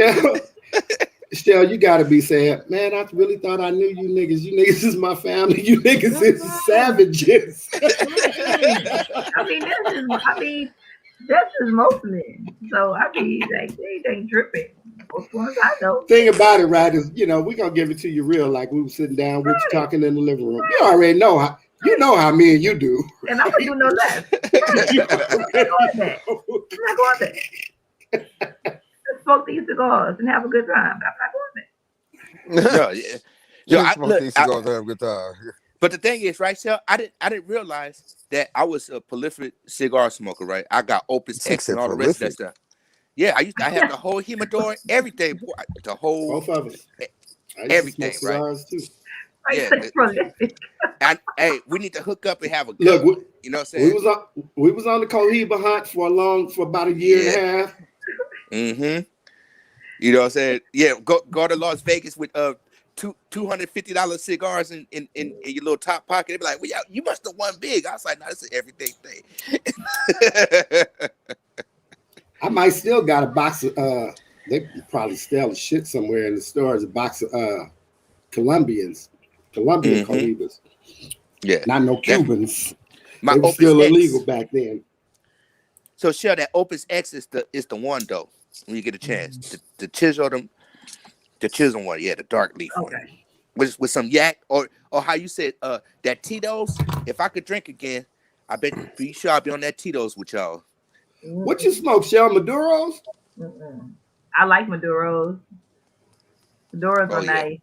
Speaker 2: Shell, you gotta be saying, man, I really thought I knew you niggas. You niggas is my family. You niggas is savages.
Speaker 4: That's just most men. So like they ain't tripping. Most ones I know.
Speaker 2: Thing about it, right, is we gonna give it to you real, like we were sitting down with you talking in the living room. You already know how me and you do.
Speaker 4: And I'm gonna do no less. I'm not going there. Just smoke these cigars and have a good time. I'm not going there.
Speaker 1: No, yeah. Yo,
Speaker 3: have a good time.
Speaker 1: But the thing is, right, Shell, I didn't realize that I was a prolific cigar smoker, right? I got Opus X and all the rest of that stuff. Yeah, I have the whole humidor, everything, boy, the whole
Speaker 2: both of us.
Speaker 1: Everything,
Speaker 2: to smoke cigars too.
Speaker 1: Yeah.
Speaker 4: Prolific.
Speaker 1: And hey, we need to hook up and have a good
Speaker 2: look.
Speaker 1: one. You know what I'm saying?
Speaker 2: We was on the Cohiba hunt for about a year and a half.
Speaker 1: Mm-hmm. You know what I'm saying? Yeah, go to Las Vegas with $250 cigars in your little top pocket. They be like, well, you must have won big. I was like, no, this is an everyday thing.
Speaker 2: I might still got a box of they probably sell the shit somewhere in the stores, a box of Colombian Cohibas.
Speaker 1: Yeah.
Speaker 2: Not no Cubans.
Speaker 1: My
Speaker 2: they were
Speaker 1: Opus
Speaker 2: still
Speaker 1: X.
Speaker 2: illegal back then.
Speaker 1: So Shell, that Opus X is the one though. When you get a chance, the chisel one, yeah, the dark leaf one, with some yak or how you said that Tito's. If I could drink again, I bet be sure I'll be on that Tito's with y'all.
Speaker 2: What you smoke, Shell? Maduros?
Speaker 4: I like Maduros. Maduros are nice.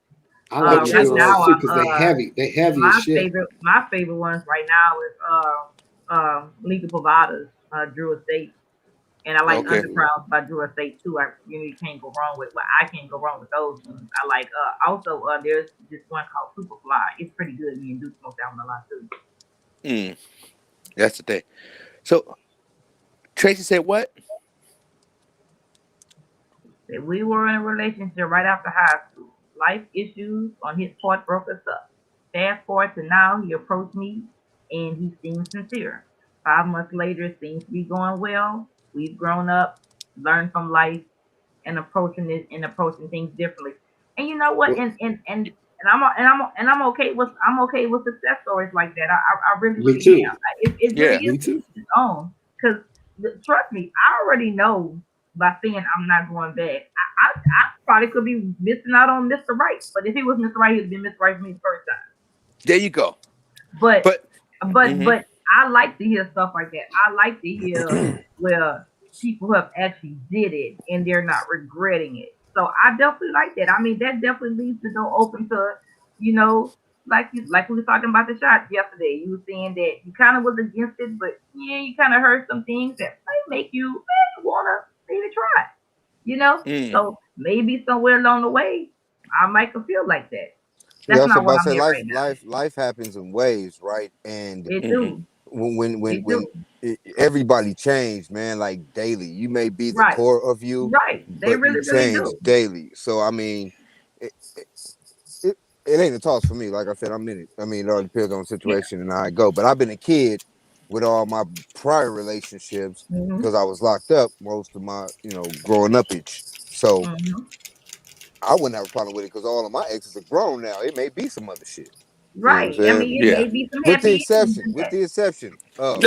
Speaker 2: I like Maduros too because they're heavy. They're heavy as shit.
Speaker 4: My favorite ones right now is Liga Privadas, Drew Estate. And I like Undercrowns by Drew Estate too. You can't go wrong with. Well, I can't go wrong with those ones. I like. Also, there's this one called Superfly. It's pretty good. Me and Duke smoke that one a lot too.
Speaker 1: That's the thing. So Tracy said what?
Speaker 4: That we were in a relationship right after high school. Life issues on his part broke us up. Fast forward to now, he approached me and he seems sincere. 5 months later, it seems to be going well. We've grown up, learned from life, and approaching things differently. And you know what?
Speaker 2: Well,
Speaker 4: I'm okay with success stories like that. I really
Speaker 2: me
Speaker 4: really
Speaker 2: too.
Speaker 4: am. It really
Speaker 1: Yeah.
Speaker 4: is
Speaker 2: Me too.
Speaker 4: its own. Because trust me, I already know by saying I'm not going back. I probably could be missing out on Mr. Right, but if he was Mr. Right, he'd been Mr. Right for me the first time.
Speaker 1: There you go.
Speaker 4: But
Speaker 1: But
Speaker 4: but I like to hear stuff like that. I like to hear where people have actually did it and they're not regretting it. So I definitely like that. I mean, that definitely leaves the door open to, you know, like we were talking about the shots yesterday. You were saying that you kind of was against it, but yeah, you kind of heard some things that might make you maybe wanna maybe try. You know, so maybe somewhere along the way, I might feel like that.
Speaker 3: Yeah, I
Speaker 4: That's
Speaker 3: was
Speaker 4: not what
Speaker 3: about to
Speaker 4: I'm
Speaker 3: say
Speaker 4: hearing
Speaker 3: life,
Speaker 4: right now.
Speaker 3: life happens in waves, right? And
Speaker 4: It do. It
Speaker 3: when
Speaker 4: do.
Speaker 3: everybody changed, man, like daily. You may be the
Speaker 4: Right.
Speaker 3: core of you,
Speaker 4: Right. They
Speaker 3: but you
Speaker 4: really, really
Speaker 3: change
Speaker 4: do.
Speaker 3: daily. So I mean, it, it, it ain't a toss for me. Like I said, I'm in it. I mean, it all depends on the
Speaker 4: Yeah.
Speaker 3: situation and how I go. But I've been a kid with all my prior relationships
Speaker 4: Mm-hmm.
Speaker 3: because I was locked up most of my, growing up age. So
Speaker 4: Mm-hmm.
Speaker 3: I wouldn't have a problem with it because all of my exes are grown now. It may be some other shit. You know what I'm
Speaker 4: Right. I
Speaker 3: saying?
Speaker 4: mean, it
Speaker 1: yeah.
Speaker 4: may be some
Speaker 3: With the
Speaker 4: happy issues
Speaker 3: exception,
Speaker 4: in
Speaker 3: with
Speaker 4: that.
Speaker 3: the exception of,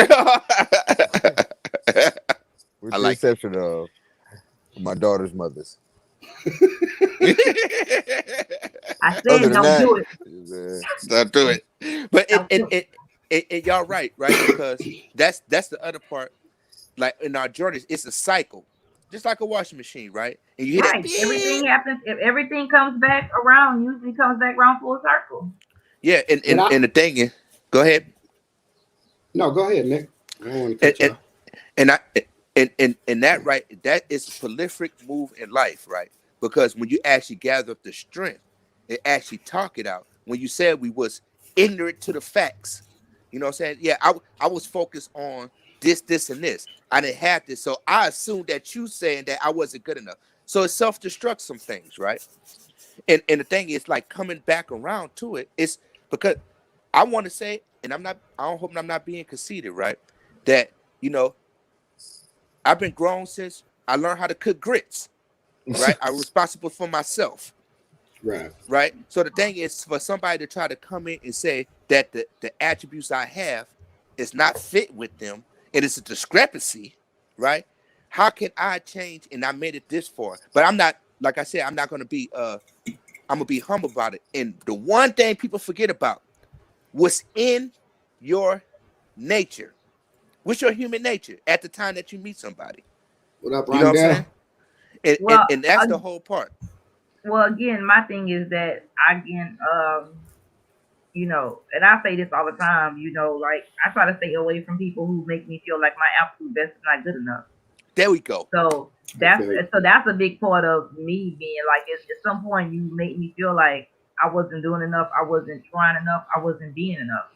Speaker 3: with
Speaker 1: I
Speaker 3: the
Speaker 1: like it.
Speaker 3: exception of my daughter's mothers.
Speaker 4: I
Speaker 3: Other
Speaker 4: said,
Speaker 3: than
Speaker 4: don't
Speaker 3: that,
Speaker 4: do it.
Speaker 1: Don't do it. But
Speaker 4: Don't do it.
Speaker 1: y'all right, because that's the other part. Like in our journeys, it's a cycle, just like a washing machine, right? And you hear that
Speaker 4: Right. Everything
Speaker 1: beep.
Speaker 4: happens. If everything comes back around, usually comes back around full circle.
Speaker 1: Yeah, and,
Speaker 2: But
Speaker 1: and and the thing is, go ahead.
Speaker 2: no, go ahead, Nick. I don't want to
Speaker 1: And
Speaker 2: cut you
Speaker 1: and
Speaker 2: off.
Speaker 1: and I and that right, that is a prolific move in life, right? Because when you actually gather up the strength and actually talk it out, when you said we was ignorant to the facts, you know what I'm saying? Yeah, I was focused on this, and this. I didn't have this, so I assumed that you saying that I wasn't good enough. So it self-destructs some things, right? And the thing is, like coming back around to it, it's because I want to say, and I don't hope I'm not being conceited, right? That you know I've been grown since I learned how to cook grits, right? I'm responsible for myself,
Speaker 2: Right.
Speaker 1: right? So the thing is for somebody to try to come in and say that the attributes I have is not fit with them and it's a discrepancy, right? How can I change and I made it this far? But I'm not, like I said, I'm not gonna be I'm gonna be humble about it. And the one thing people forget about, what's in your nature. What's your human nature at the time that you meet somebody?
Speaker 2: What up,
Speaker 1: You know what I'm
Speaker 2: Rondell?
Speaker 1: saying? And and,
Speaker 4: Well,
Speaker 1: and that's
Speaker 4: uh,
Speaker 1: the whole part.
Speaker 4: again, my thing is that and I say this all the time. Like I try to stay away from people who make me feel like my absolute best is not good enough.
Speaker 1: There we go.
Speaker 4: So that's
Speaker 2: Okay.
Speaker 4: so that's a big part of me being like at some point you make me feel like I wasn't doing enough, I wasn't trying enough, I wasn't being enough.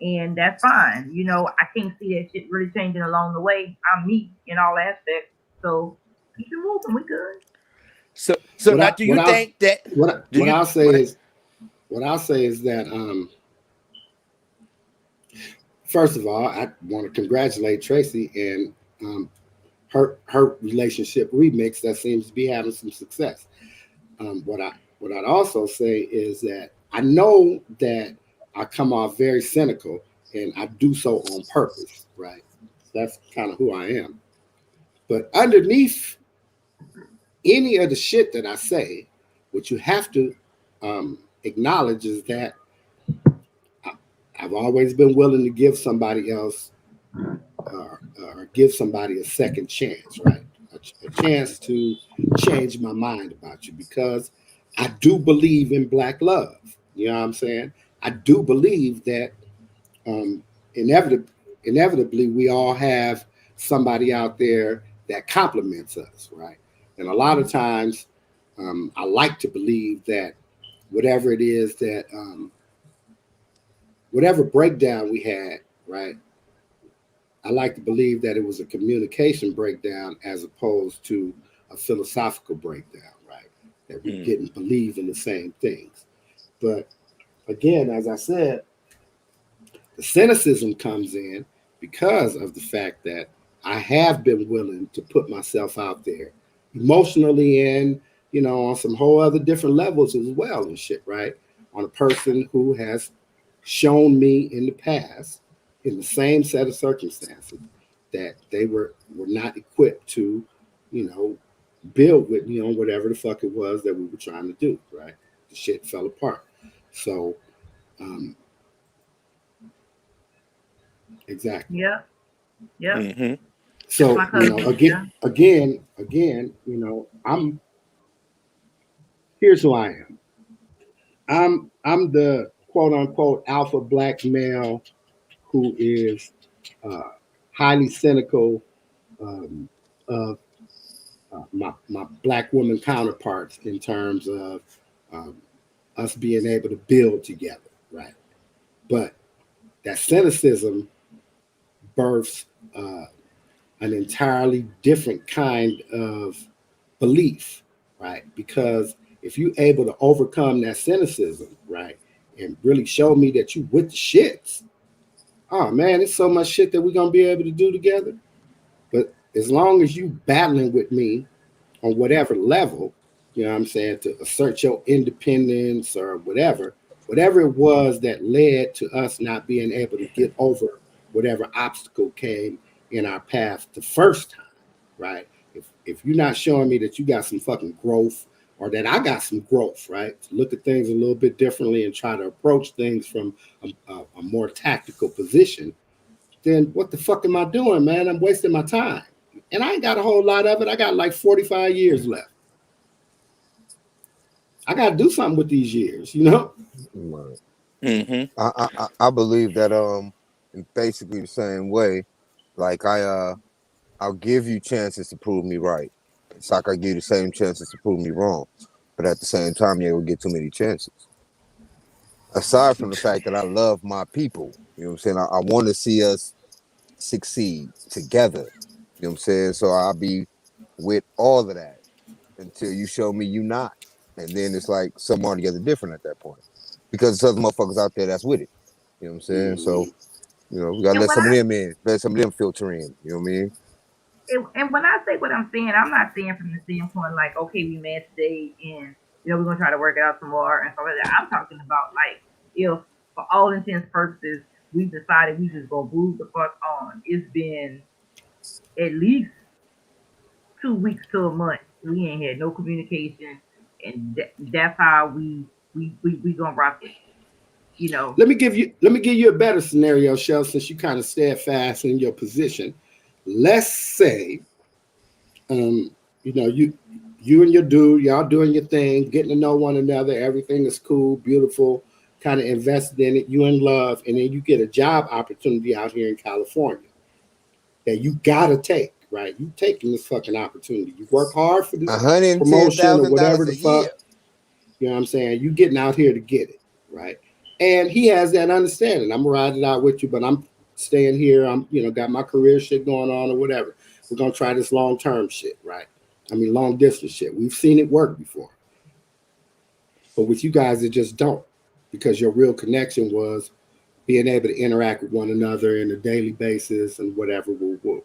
Speaker 4: And that's fine. I can't see that shit really changing along the way. I'm me in all aspects. So keep it moving, we good.
Speaker 1: So
Speaker 2: What
Speaker 1: now
Speaker 2: I
Speaker 1: do
Speaker 2: what
Speaker 1: you
Speaker 2: I
Speaker 1: think that do
Speaker 2: what
Speaker 1: you
Speaker 2: I'll say
Speaker 1: go ahead.
Speaker 2: is that first of all, I want to congratulate Tracy and her relationship remix that seems to be having some success. What I'd also say is that I know that I come off very cynical, and I do so on purpose, right? That's kind of who I am. But underneath any of the shit that I say, what you have to acknowledge is that I, I've always been willing to give somebody else or give somebody a second chance, right? A chance to change my mind about you because I do believe in black love. You know what I'm saying? I do believe that um, inevitably we all have somebody out there that compliments us, right? And a lot of times, I like to believe that whatever it is that whatever breakdown we had right? I like to believe that it was a communication breakdown as opposed to a philosophical breakdown, right? That we didn't believe in the same things. But again, as I said, the cynicism comes in because of the fact that I have been willing to put myself out there emotionally and, on some whole other different levels as well and shit, right? On a person who has shown me in the past, in the same set of circumstances, that they were not equipped to, build with me on whatever the fuck it was that we were trying to do, right? The shit fell apart. So, exactly.
Speaker 4: Yep. Yep.
Speaker 1: Mm-hmm.
Speaker 2: So, again, here's who I am. I'm the quote unquote alpha black male who is highly cynical of my black woman counterparts in terms of um, us being able to build together, right? But that cynicism births an entirely different kind of belief, right? Because if you're able to overcome that cynicism, right, and really show me that you with the shits, oh man, it's so much shit that we're gonna be able to do together. But as long as you battling with me on whatever level, you know what I'm saying, to assert your independence or whatever it was that led to us not being able to get over whatever obstacle came in our path the first time, right? If you're not showing me that you got some fucking growth or that I got some growth, right? To look at things a little bit differently and try to approach things from a more tactical position, then what the fuck am I doing, man? I'm wasting my time. And I ain't got a whole lot of it. I got like 45 years left. I got to do something with these years,
Speaker 3: Right.
Speaker 1: Mm-hmm.
Speaker 3: I believe that in basically the same way. Like I'll give you chances to prove me right. It's like I give you the same chances to prove me wrong. But at the same time, you will get too many chances. Aside from the fact that I love my people, you know what I'm saying? I want to see us succeed together. You know what I'm saying? So I'll be with all of that until you show me you not. And then it's like something altogether different at that point. Because there's other motherfuckers out there that's with it. You know what I'm saying? So, we gotta
Speaker 4: And
Speaker 3: let
Speaker 4: when
Speaker 3: some of them in, let some of them filter in. You know what I mean?
Speaker 4: and when I say what I'm saying, I'm not saying from the standpoint like, okay, we met today and we're gonna try to work it out some more and stuff like that. I'm talking about like if for all intents and purposes we decided we just gonna move the fuck on. It's been at least 2 weeks to a month. We ain't had no communication, and that's how we gonna rock with it.
Speaker 2: Let me give you a better scenario, Shell, since you kind of steadfast in your position. Let's say, you and your dude, y'all doing your thing, getting to know one another, everything is cool, beautiful, kind of invested in it, you in love, and then you get a job opportunity out here in California that you gotta take, right? You taking this fucking opportunity. You work hard for this promotion or whatever
Speaker 3: $110,000
Speaker 2: the
Speaker 3: a
Speaker 2: fuck.
Speaker 3: year.
Speaker 2: You know what I'm saying? You getting out here to get it, right? And he has that understanding. I'm gonna ride it out with you, but I'm staying here. I'm, got my career shit going on or whatever. We're gonna try this long-term shit, right? I mean, long distance shit. We've seen it work before. But with you guys, it just don't. Because your real connection was being able to interact with one another in a daily basis and whatever,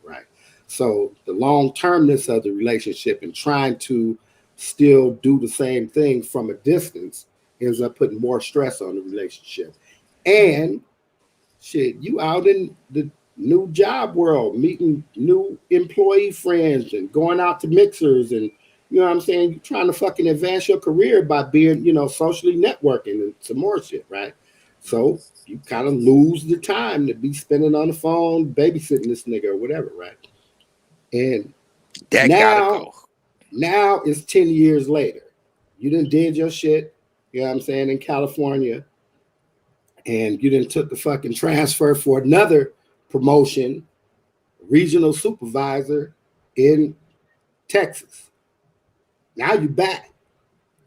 Speaker 2: right? So the long-termness of the relationship and trying to still do the same thing from a distance ends up putting more stress on the relationship. And shit, you out in the new job world, meeting new employee friends and going out to mixers and what I'm saying? You're trying to fucking advance your career by being, socially networking and some more shit, right? So you kind of lose the time to be spending on the phone, babysitting this nigga or whatever, right? And
Speaker 1: that gotta go.
Speaker 2: Now it's 10 years later. You done did your shit, in California. And you done took the fucking transfer for another promotion, regional supervisor in Texas. Now you back,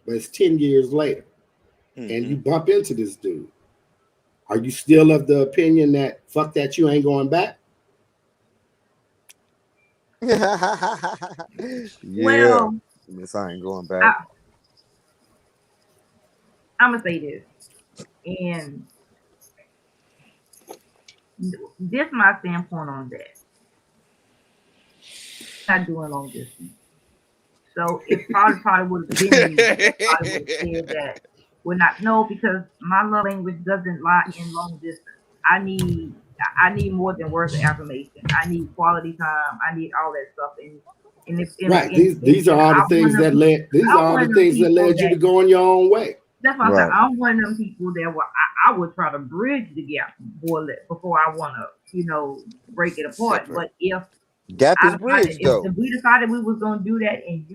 Speaker 2: but it's 10 years later. And you bump into this dude. Are you still of the opinion that fuck that you ain't going back?
Speaker 3: Yeah. Yes, I ain't going back.
Speaker 4: I'm gonna say this, and this my standpoint on that. Not doing long distance. So it probably would have been me that probably would have said that we're not. No, because my love language doesn't lie in long distance. I need more than words of affirmation. I need quality time. I need all that stuff.
Speaker 2: These are all the things that led. These are all the things that led you to go on your own way.
Speaker 4: That's why I said I'm one of them people that I would try to bridge the gap before I want to break it apart.
Speaker 1: Separate.
Speaker 4: But if
Speaker 3: gap is bridge though.
Speaker 4: If we decided we was gonna do that, and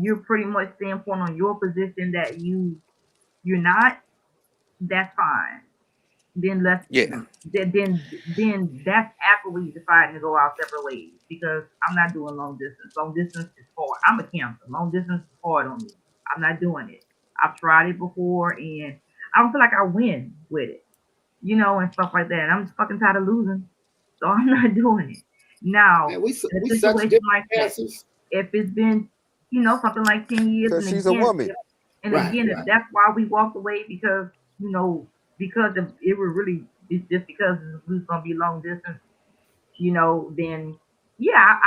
Speaker 4: you're pretty much standpoint on your position that you're not, that's fine. Then then that's after we decide to go our separate ways, because I'm not doing long distance. Long distance is hard. I'm a Cancer. Long distance is hard on me. I'm not doing it. I've tried it before, and I don't feel like I win with it, and stuff like that. And I'm just fucking tired of losing, so I'm not doing it. Now,
Speaker 2: we
Speaker 4: a situation like that, if it's been, something like 10 years,
Speaker 3: because she's
Speaker 4: again,
Speaker 3: a woman.
Speaker 4: If that's why we walked away, because because it was really just because it was gonna be long distance, then yeah,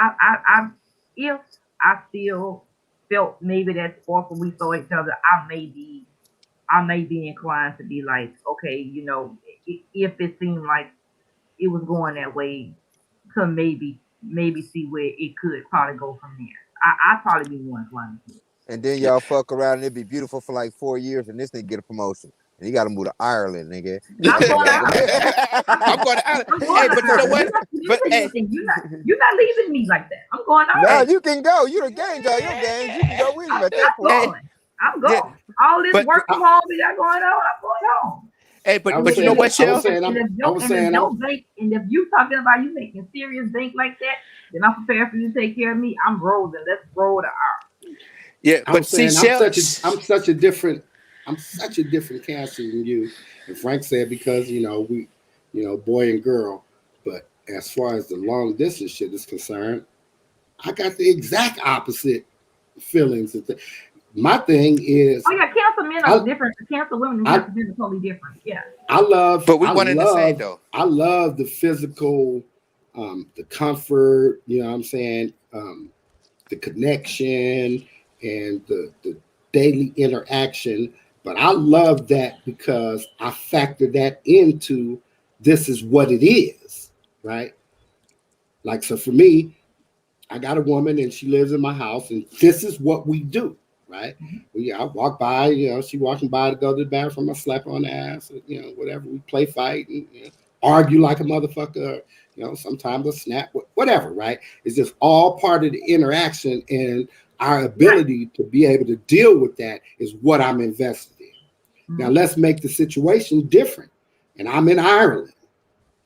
Speaker 4: if I still felt maybe that spark when we saw each other, I may be inclined to be like, okay, if it seemed like it was going that way, to maybe see where it could probably go from there. I'd probably be more inclined to it.
Speaker 3: And then y'all fuck around and it'd be beautiful for like 4 years, and this nigga get a promotion. And you gotta move to Ireland, nigga.
Speaker 4: I'm going to
Speaker 1: Ireland. Hey, but you know what?
Speaker 4: You're not leaving me like that. I'm going out.
Speaker 3: No, you can go. You the game, dog. Your games. You can go with him at that point.
Speaker 4: I'm going.
Speaker 1: Yeah.
Speaker 4: All this work from home we got going on, I'm going home.
Speaker 1: Hey, but you know what, Shell?
Speaker 4: And if you talking about you making serious bank like that, then I'm prepared for you to take care of me. I'm rolling. Let's roll the R.
Speaker 1: Yeah, but see, Shell,
Speaker 2: I'm such a different Cancer than you. And Frank said because we, boy and girl. But as far as the long distance shit is concerned, I got the exact opposite feelings. My thing is,
Speaker 4: Cancer men are different. Cancer women and Cancer men are totally different. Yeah,
Speaker 1: but we wanted the same though.
Speaker 2: I love the physical, the comfort. You know what I'm saying? The connection and the daily interaction. But I love that because I factor that into this is what it is, right? Like, so for me, I got a woman and she lives in my house, and this is what we do. Right? I walk by, she walking by to go to the bathroom, I slap her on the ass, whatever. We play fight and argue like a motherfucker, sometimes a snap, whatever, right? It's just all part of the interaction, and our ability to be able to deal with that is what I'm invested in. Now let's make the situation different. And I'm in Ireland,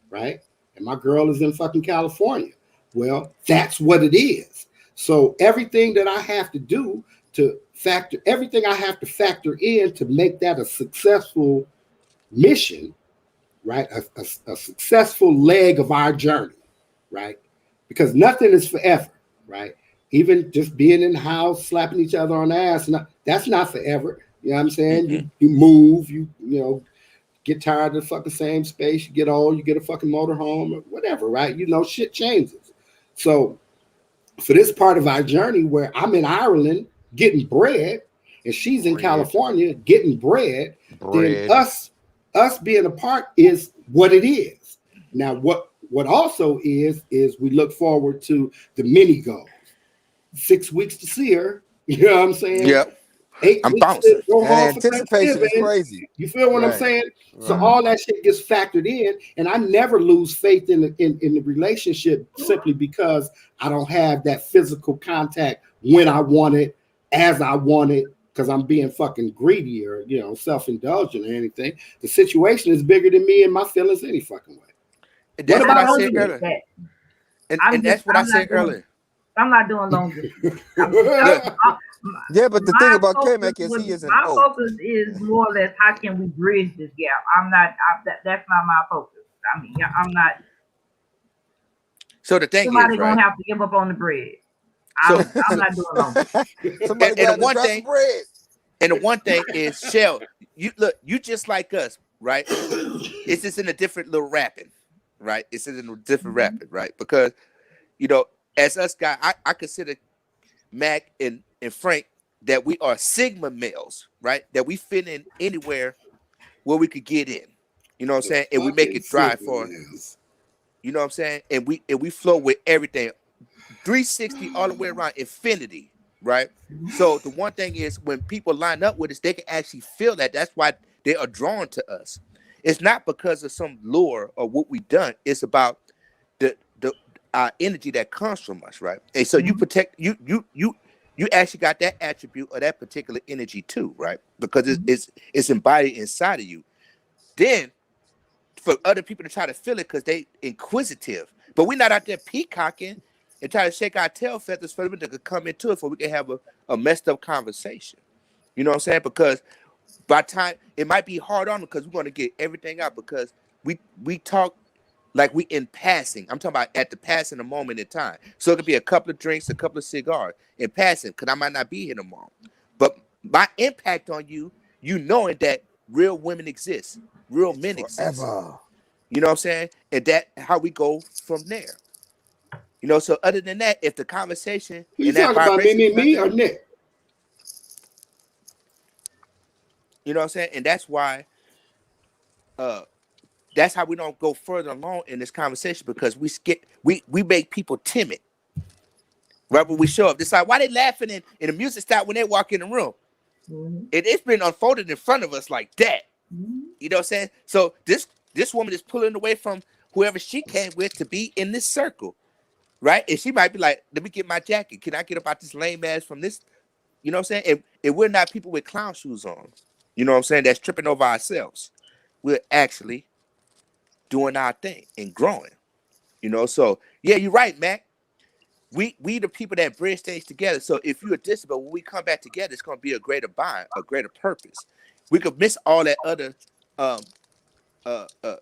Speaker 2: right? And my girl is in fucking California. Well, that's what it is. So everything that I have to do to factor in to make that a successful mission, right? A successful leg of our journey, right? Because nothing is forever, right? Even just being in the house, slapping each other on the ass, that's not forever. You know what I'm saying? Mm-hmm. You move, you get tired of the fucking same space, you get old, you get a fucking motorhome or whatever, right? Shit changes. So for this part of our journey where I'm in Ireland getting bread and she's in California getting bread, then us being apart is what it is. Now, what also is we look forward to the mini goals. 6 weeks to see her. You know what I'm saying?
Speaker 1: Yep.
Speaker 2: 8
Speaker 1: I'm
Speaker 2: weeks
Speaker 1: bouncing.
Speaker 2: to go home for
Speaker 3: anticipation is crazy.
Speaker 2: You feel what I'm saying? Right. So all that shit gets factored in, and I never lose faith in the relationship simply because I don't have that physical contact when I want it, as I want it, because I'm being fucking greedy or self-indulgent or anything. The situation is bigger than me and my feelings any fucking way.
Speaker 1: That's what I said earlier. And that's what I said earlier.
Speaker 4: I'm not doing long distance.
Speaker 3: Yeah, but the thing about K-Mac is he isn't
Speaker 4: my
Speaker 3: old.
Speaker 4: focus is more or less how can we bridge this gap. That's not my focus. I mean, I'm not.
Speaker 1: So the thing
Speaker 4: Somebody
Speaker 1: is,
Speaker 4: gonna
Speaker 1: right?
Speaker 4: have to give up on the bread.
Speaker 1: So,
Speaker 4: I'm not doing long.
Speaker 3: Somebody
Speaker 1: and
Speaker 3: gonna have
Speaker 1: the
Speaker 3: to
Speaker 1: one
Speaker 3: drop
Speaker 1: thing,
Speaker 3: the bread.
Speaker 1: and the one thing is, Shell, you look, you just like us, right? It's just in a different little rapping, right? It's in a different rapping, right? Because you know, as us guys, I consider Mac and Frank that we are Sigma males, right? That we fit in anywhere where we could get in. You know what I'm saying? And we make it drive for, you know what I'm saying? And we flow with everything. 360 all the way around infinity, right? So the one thing is when people line up with us, they can actually feel that. That's why they are drawn to us. It's not because of some lure or what we've done. It's about the energy that comes from us, right? And so you protect you actually got that attribute or that particular energy too, right? Because it's embodied inside of you. Then for other people to try to feel it because they inquisitive, but we're not out there peacocking and try to shake our tail feathers for them to come into it, so we can have a messed up conversation. You know what I'm saying? Because by time it might be hard on them because we want to get everything out because we talk like we in passing. I'm talking about at the passing a moment in time. So it could be a couple of drinks, a couple of cigars in passing, because I might not be here tomorrow. But my impact on you, you knowing that real women exist, real men exist.
Speaker 3: Forever.
Speaker 1: You know what I'm saying? And that how we go from there. You know, so other than that, if the conversation
Speaker 2: Who you
Speaker 1: and that
Speaker 2: talking about,
Speaker 1: vibration is not
Speaker 2: me
Speaker 1: there,
Speaker 2: or Nick?
Speaker 1: you know what I'm saying? And that's why that's how we don't go further along in this conversation because we make people timid. Right when we show up. It's like why they laughing and the music stop when they walk in the room. It's been unfolded in front of us like that. You know what I'm saying? So this woman is pulling away from whoever she came with to be in this circle. Right? And she might be like, let me get my jacket. Can I get about this lame ass from this? You know what I'm saying? And we're not people with clown shoes on. You know what I'm saying? That's tripping over ourselves. We're actually doing our thing and growing. You know, so yeah, you're right, Mac. We the people that bridge things together. So if you're a discipline, when we come back together, it's gonna be a greater bond, a greater purpose. We could miss all that other um uh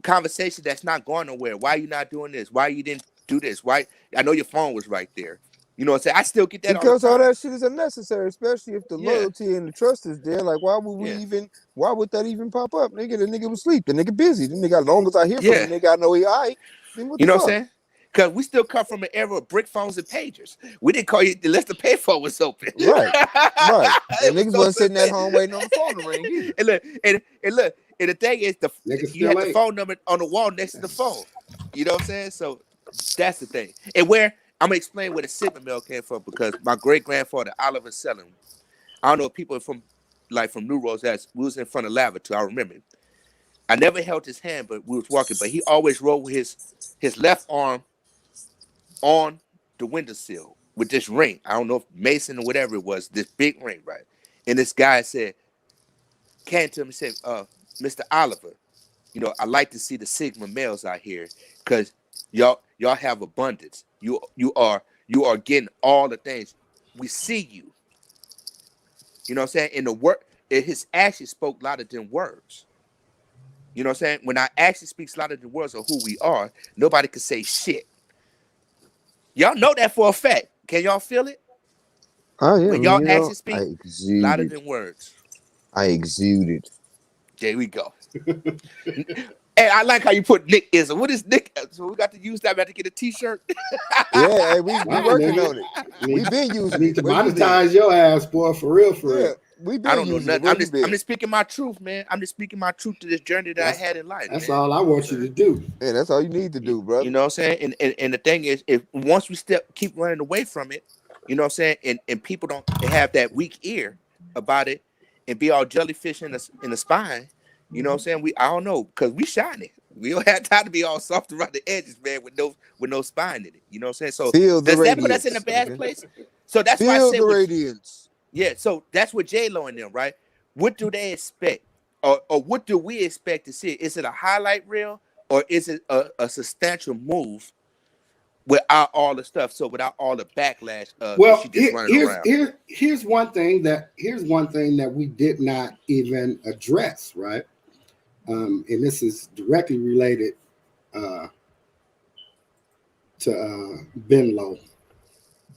Speaker 1: conversation that's not going nowhere. Why you not doing this? Why you didn't do this? Why I know your phone was right there. You know what I'm saying? I still get that all the
Speaker 3: Because all
Speaker 1: time.
Speaker 3: that shit is unnecessary, especially if the
Speaker 1: Yeah,
Speaker 3: loyalty and the trust is there. Like, why would we
Speaker 1: yeah,
Speaker 3: even? Why would that even pop up? Nigga, the nigga was asleep. The nigga busy. The nigga, as long as I hear from
Speaker 1: yeah.
Speaker 3: the nigga, I know he alright. Then what
Speaker 1: You
Speaker 3: the
Speaker 1: know what I'm
Speaker 3: fuck?
Speaker 1: saying? Because we still come from an era of brick phones and pagers. We didn't call you unless the payphone was open.
Speaker 3: Right, right.
Speaker 1: It
Speaker 3: And
Speaker 1: was
Speaker 3: niggas
Speaker 1: no
Speaker 3: wasn't
Speaker 1: such
Speaker 3: sitting at
Speaker 1: thing.
Speaker 3: home waiting on the phone to ring either.
Speaker 1: And the thing is,
Speaker 2: Niggas
Speaker 1: you had
Speaker 2: still
Speaker 1: the
Speaker 2: ain't.
Speaker 1: phone number on the wall next to the phone. You know what I'm saying? So that's the thing. And where I'm gonna explain where the Sigma Mill came from because my great grandfather Oliver Selling. I don't know if people from New Roads as we was in front of Lava too. I remember. I never held his hand, but we was walking. But he always rode with his left arm on the windowsill with this ring. I don't know if Mason or whatever it was, this big ring, right? And this guy came to him and said, Mr. Oliver, you know, I like to see the Sigma males out here because y'all have abundance. You are getting all the things. We see you. You know what I'm saying? In the work, his actions spoke louder than words. You know what I'm saying? When our action speaks louder than words of who we are, nobody can say shit. Y'all know that for a fact. Can y'all feel it?
Speaker 3: Oh yeah, I
Speaker 1: When
Speaker 3: mean,
Speaker 1: y'all
Speaker 3: you know,
Speaker 1: actions
Speaker 3: I
Speaker 1: speak louder
Speaker 3: exuded.
Speaker 1: than words.
Speaker 3: I exuded.
Speaker 1: There we go. And I like how you put Nick Ism. What is Nick? So we got to use that. We have to get a T-shirt.
Speaker 3: Yeah, hey, we
Speaker 2: Wow,
Speaker 3: working
Speaker 2: nigga.
Speaker 3: on it. We been using
Speaker 2: Need
Speaker 3: it.
Speaker 2: to
Speaker 3: Where you been?
Speaker 2: monetize your ass, boy, for real, for
Speaker 3: Yeah,
Speaker 2: real.
Speaker 3: we
Speaker 1: I
Speaker 3: been
Speaker 1: don't know
Speaker 3: using it.
Speaker 1: nothing.
Speaker 3: Where you been?
Speaker 1: I'm just speaking my truth, man. I'm just speaking my truth to this journey that I had in life,
Speaker 2: That's
Speaker 1: man.
Speaker 2: all I
Speaker 1: You know what
Speaker 2: want
Speaker 1: I'm
Speaker 2: you to
Speaker 1: saying?
Speaker 2: do.
Speaker 3: Yeah, that's all you need to do,
Speaker 1: You
Speaker 3: brother.
Speaker 1: know what I'm saying? And the thing is, if once we keep running away from it, you know what I'm saying, and people don't have that weak ear about it and be all jellyfish in the spine, you know what I'm saying? I don't know, because we shiny. We don't have time to be all soft around the edges, man, with no spine in it. You know what I'm saying? So
Speaker 3: Feel the
Speaker 1: does that put us in a
Speaker 3: radiance,
Speaker 1: bad
Speaker 3: nigga.
Speaker 1: place? So that's why I
Speaker 3: Feel
Speaker 1: say
Speaker 3: the radiance.
Speaker 1: yeah, so that's what J-Lo and them, right? What do they expect? Or what do we expect to see? Is it a highlight reel or is it a substantial move without all the stuff. So without all the backlash,
Speaker 2: well,
Speaker 1: she just running around.
Speaker 2: Here's one thing that we did not even address, right? And this is directly related to Ben Lowe.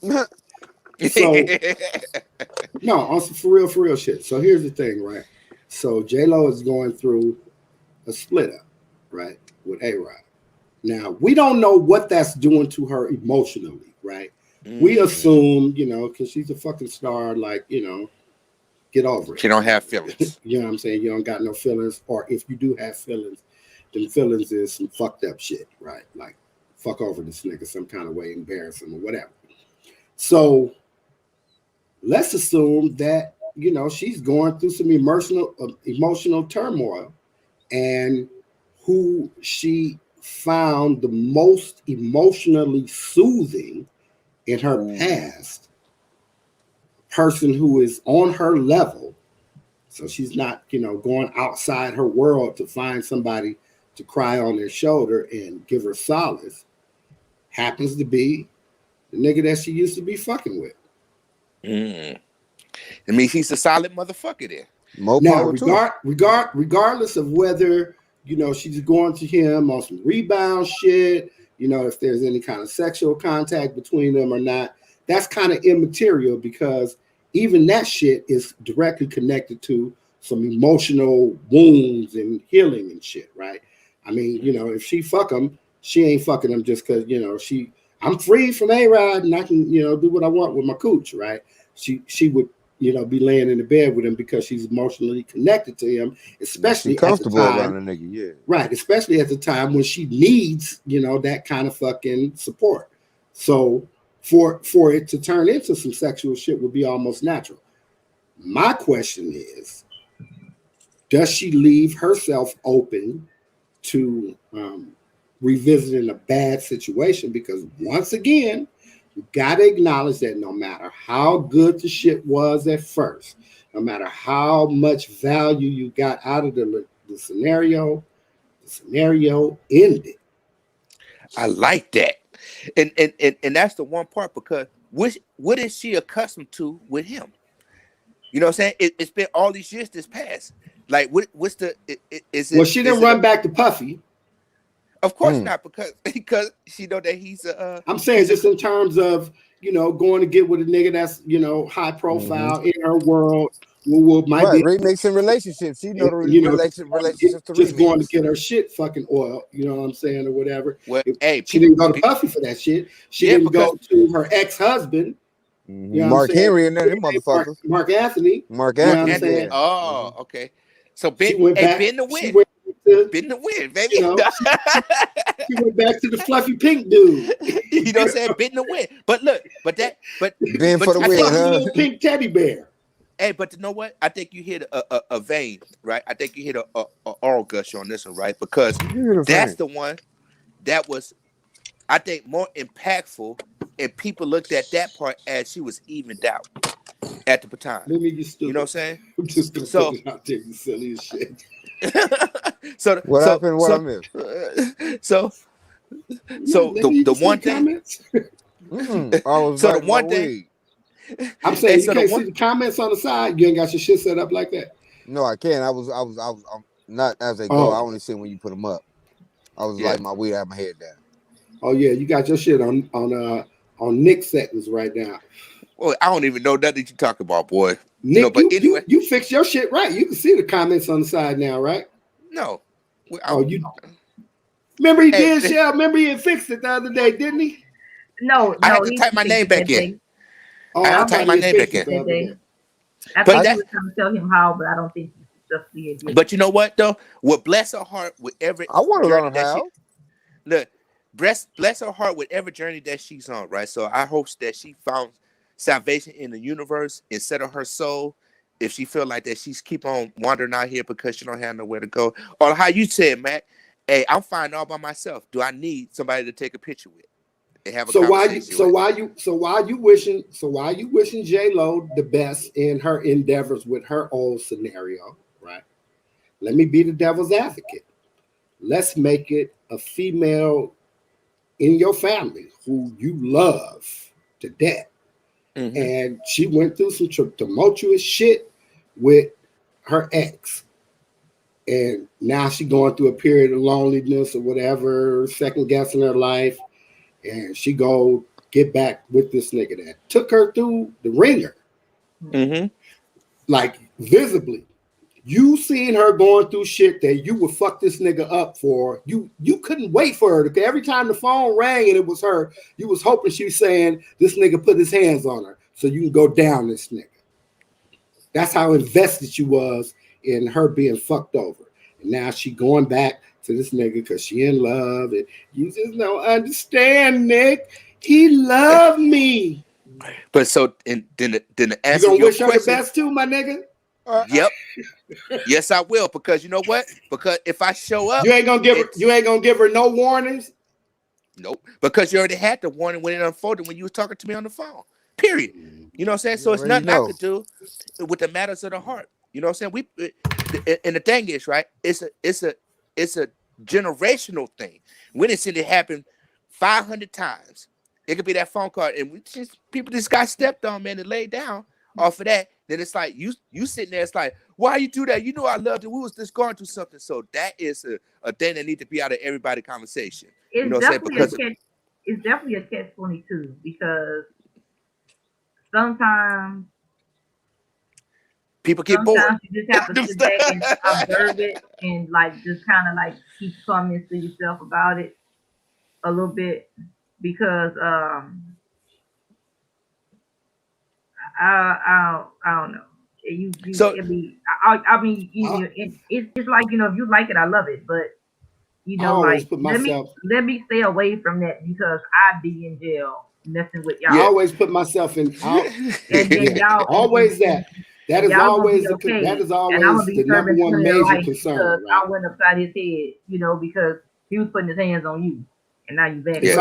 Speaker 2: So no, on some for real shit. So here's the thing, right? So J-Lo is going through a split up, right, with A-Rod. Now we don't know what that's doing to her emotionally, right? We assume, because she's a fucking star, like, get over it.
Speaker 1: She don't have feelings.
Speaker 2: You know what I'm saying? You don't got no feelings, or if you do have feelings, then feelings is some fucked up shit, right? Like, fuck over this nigga some kind of way, embarrass him or whatever. So let's assume that, she's going through some emotional turmoil, and who she found the most emotionally soothing in her past, person who is on her level, so she's not, going outside her world to find somebody to cry on their shoulder and give her solace, happens to be the nigga that she used to be fucking with.
Speaker 1: I mean, he's a solid motherfucker there.
Speaker 2: Now, regardless of whether, she's going to him on some rebound shit, if there's any kind of sexual contact between them or not, that's kind of immaterial, because even that shit is directly connected to some emotional wounds and healing and shit, right? I mean, if she fuck him, she ain't fucking him just because, I'm free from A-Rod and I can, do what I want with my cooch, right? She would, be laying in the bed with him because she's emotionally connected to him, especially
Speaker 3: comfortable
Speaker 2: at the time,
Speaker 3: around a nigga, yeah.
Speaker 2: Right, especially at the time when she needs, that kind of fucking support. So for it to turn into some sexual shit would be almost natural. My question is, does she leave herself open to revisiting a bad situation? Because once again, you got to acknowledge that no matter how good the shit was at first, no matter how much value you got out of the scenario ended.
Speaker 1: I like that. And that's the one part, because what is she accustomed to with him? You know what I'm saying? It's been all these years this past. Like, what's the...
Speaker 2: Well, she didn't run back to Puffy.
Speaker 1: Of course not, because she know that he's a...
Speaker 2: I'm saying just in terms of, going to get with a nigga that's, high profile in her world. Might be
Speaker 3: remixing relationships. She know the relationships to
Speaker 2: just
Speaker 3: remix.
Speaker 2: Going to get her shit fucking oil, you know what I'm saying, or whatever.
Speaker 1: Well,
Speaker 2: she didn't go to Puffy for that shit. She didn't go to her ex-husband.
Speaker 3: You know Mark Henry and them motherfuckers.
Speaker 2: Mark Anthony.
Speaker 3: Mark Anthony.
Speaker 2: You know what I'm saying?
Speaker 1: Oh, okay. So Ben the win. Ben the win, baby.
Speaker 2: She went back to the fluffy pink dude.
Speaker 1: You know what I'm saying? Ben the win. But look, but
Speaker 3: Ben for the win,
Speaker 2: little pink teddy bear.
Speaker 1: Hey, but you know what? I think you hit a vein, right? I think you hit a oral gush on this one, right? Because that's the one that was, I think, more impactful, and people looked at that part as she was evened out at the time.
Speaker 2: Let me get stupid.
Speaker 1: You know what I'm saying?
Speaker 2: I'm just gonna put it out there, you silly as shit.
Speaker 3: What happened? What I missed?
Speaker 1: So the one thing.
Speaker 3: The one thing.
Speaker 2: I'm saying you can't see the comments on the side. You ain't got your shit set up like that.
Speaker 3: No, I can't. I'm not as they go. I only see when you put them up. I was like my weed, I have my head down.
Speaker 2: Oh yeah, you got your shit on Nick settings right now.
Speaker 1: Well, I don't even know nothing you talk about, boy.
Speaker 2: Nick, but anyway, you fixed your shit right. You can see the comments on the side now, right?
Speaker 1: No.
Speaker 2: You remember he did, Shell? Remember he had fixed it the other day, didn't he?
Speaker 4: No,
Speaker 1: I had to type my name back in. I had to type my name back in.
Speaker 4: I think you were trying to tell him how, but I don't think you should just be it.
Speaker 1: But you know what though? Well, bless her heart with every.
Speaker 3: I want to learn how.
Speaker 1: Look, bless her heart with every journey that she's on, right? So I hope that she found salvation in the universe and settle her soul. If she feel like that she's keep on wandering out here because she don't have nowhere to go, or how you said, Matt, hey, I'm fine all by myself. Do I need somebody to take a picture with and have a conversation?
Speaker 2: Why you wishing J-Lo the best in her endeavors with her old scenario, right? Let me be the devil's advocate. Let's make it a female in your family who you love to death.
Speaker 1: Mm-hmm.
Speaker 2: And she went through some tumultuous shit with her ex. And now she's going through a period of loneliness or whatever, second guessing her life. And she go get back with this nigga that took her through the ringer.
Speaker 1: Mm-hmm.
Speaker 2: Like visibly. You seen her going through shit that you would fuck this nigga up for. You couldn't wait for her. Because every time the phone rang and it was her, you was hoping she was saying, this nigga put his hands on her so you can go down this nigga. That's how invested you was in her being fucked over. And now she going back to this nigga because she in love. And you just don't understand, Nick. He loved me.
Speaker 1: But so, and then the
Speaker 2: You
Speaker 1: answer
Speaker 2: gonna
Speaker 1: your
Speaker 2: wish her the
Speaker 1: question,
Speaker 2: best too, my nigga?
Speaker 1: Yep. Yes, I will. Because you know what? Because if I show up,
Speaker 2: you ain't gonna give her no warnings.
Speaker 1: Nope. Because you already had the warning when it unfolded when you was talking to me on the phone. Period. You know what I'm saying? So it's nothing I could do with the matters of the heart. You know what I'm saying? And the thing is, right? It's a generational thing. We didn't see it happen 500 times. It could be that phone call, and people just got stepped on, man, and laid down off of that. Then it's like you sitting there. It's like, why you do that? You know I loved it. We was just going through something. So that is a thing that needs to be out of everybody's conversation.
Speaker 4: It's
Speaker 1: you know what I'm saying?
Speaker 4: It's definitely a catch-22 because sometimes
Speaker 1: people get bored.
Speaker 4: You just have to sit back and observe it and like just kind of like keep comments to yourself about it a little bit because I don't know. It's like, you know, if you like it, I love it, but you know, like let me stay away from that because I be in jail messing with y'all.
Speaker 2: I always put myself in,
Speaker 4: and then y'all
Speaker 2: always that. That is always the number one major concern.
Speaker 4: Right? I went upside his head, you know, because he was putting his hands on you, and now you back.
Speaker 2: It's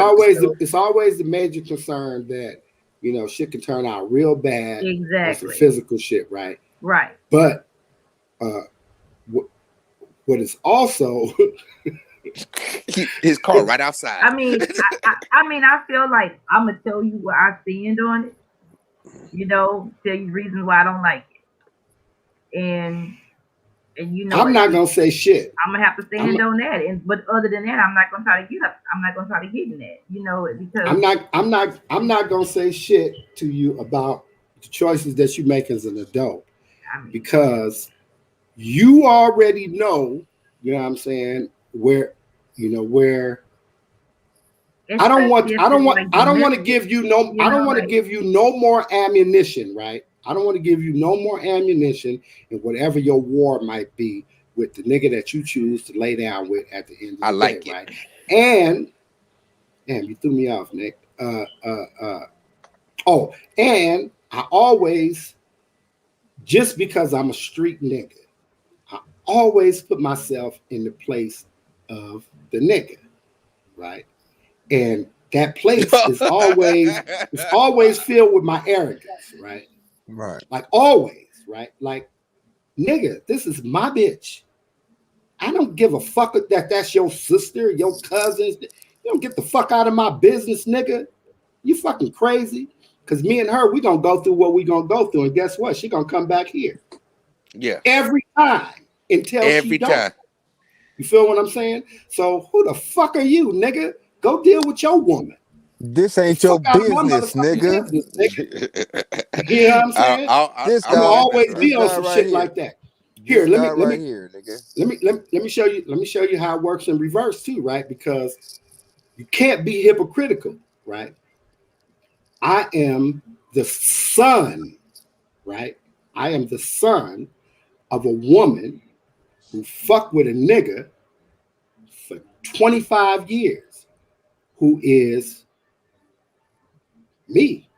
Speaker 2: always the major concern that, you know, shit can turn out real bad.
Speaker 4: Exactly.
Speaker 2: On some physical shit, right?
Speaker 4: Right.
Speaker 2: But what is also
Speaker 1: his car right outside.
Speaker 4: I mean, I feel like I'm gonna tell you what I stand on it. You know, tell you reasons why I don't like it, and you know,
Speaker 2: I'm not gonna say shit.
Speaker 4: I'm gonna have to stand on that. But other than that, I'm not gonna try to get up. I'm not gonna try to get in that. You know, because
Speaker 2: I'm not gonna say shit to you about the choices that you make as an adult, because you already know. You know what I'm saying? Where I don't want to give you no more ammunition, right? I don't want to give you no more ammunition in whatever your war might be with the nigga that you choose to lay down with at the end of the day, right? And damn, you threw me off, Nick. And I always, just because I'm a street nigga, I always put myself in the place of the nigga, right? And that place is always filled with my arrogance, right?
Speaker 3: Right.
Speaker 2: Like always, right? Like, nigga, this is my bitch. I don't give a fuck that that's your sister, your cousins. You don't get the fuck out of my business, nigga. You fucking crazy. Because me and her, we gonna go through what we gonna go through. And guess what? She gonna come back here.
Speaker 1: Yeah.
Speaker 2: Every time until she don't. You feel what I'm saying? So who the fuck are you, nigga? Go deal with your woman.
Speaker 3: This ain't your business, nigga.
Speaker 2: You know what I'm saying? I'm gonna always be on some shit like that. Here, let me show you. Let me show you how it works in reverse too, right? Because you can't be hypocritical, right? I am the son, right? I am the son of a woman who fucked with a nigga for 25 years, who is me.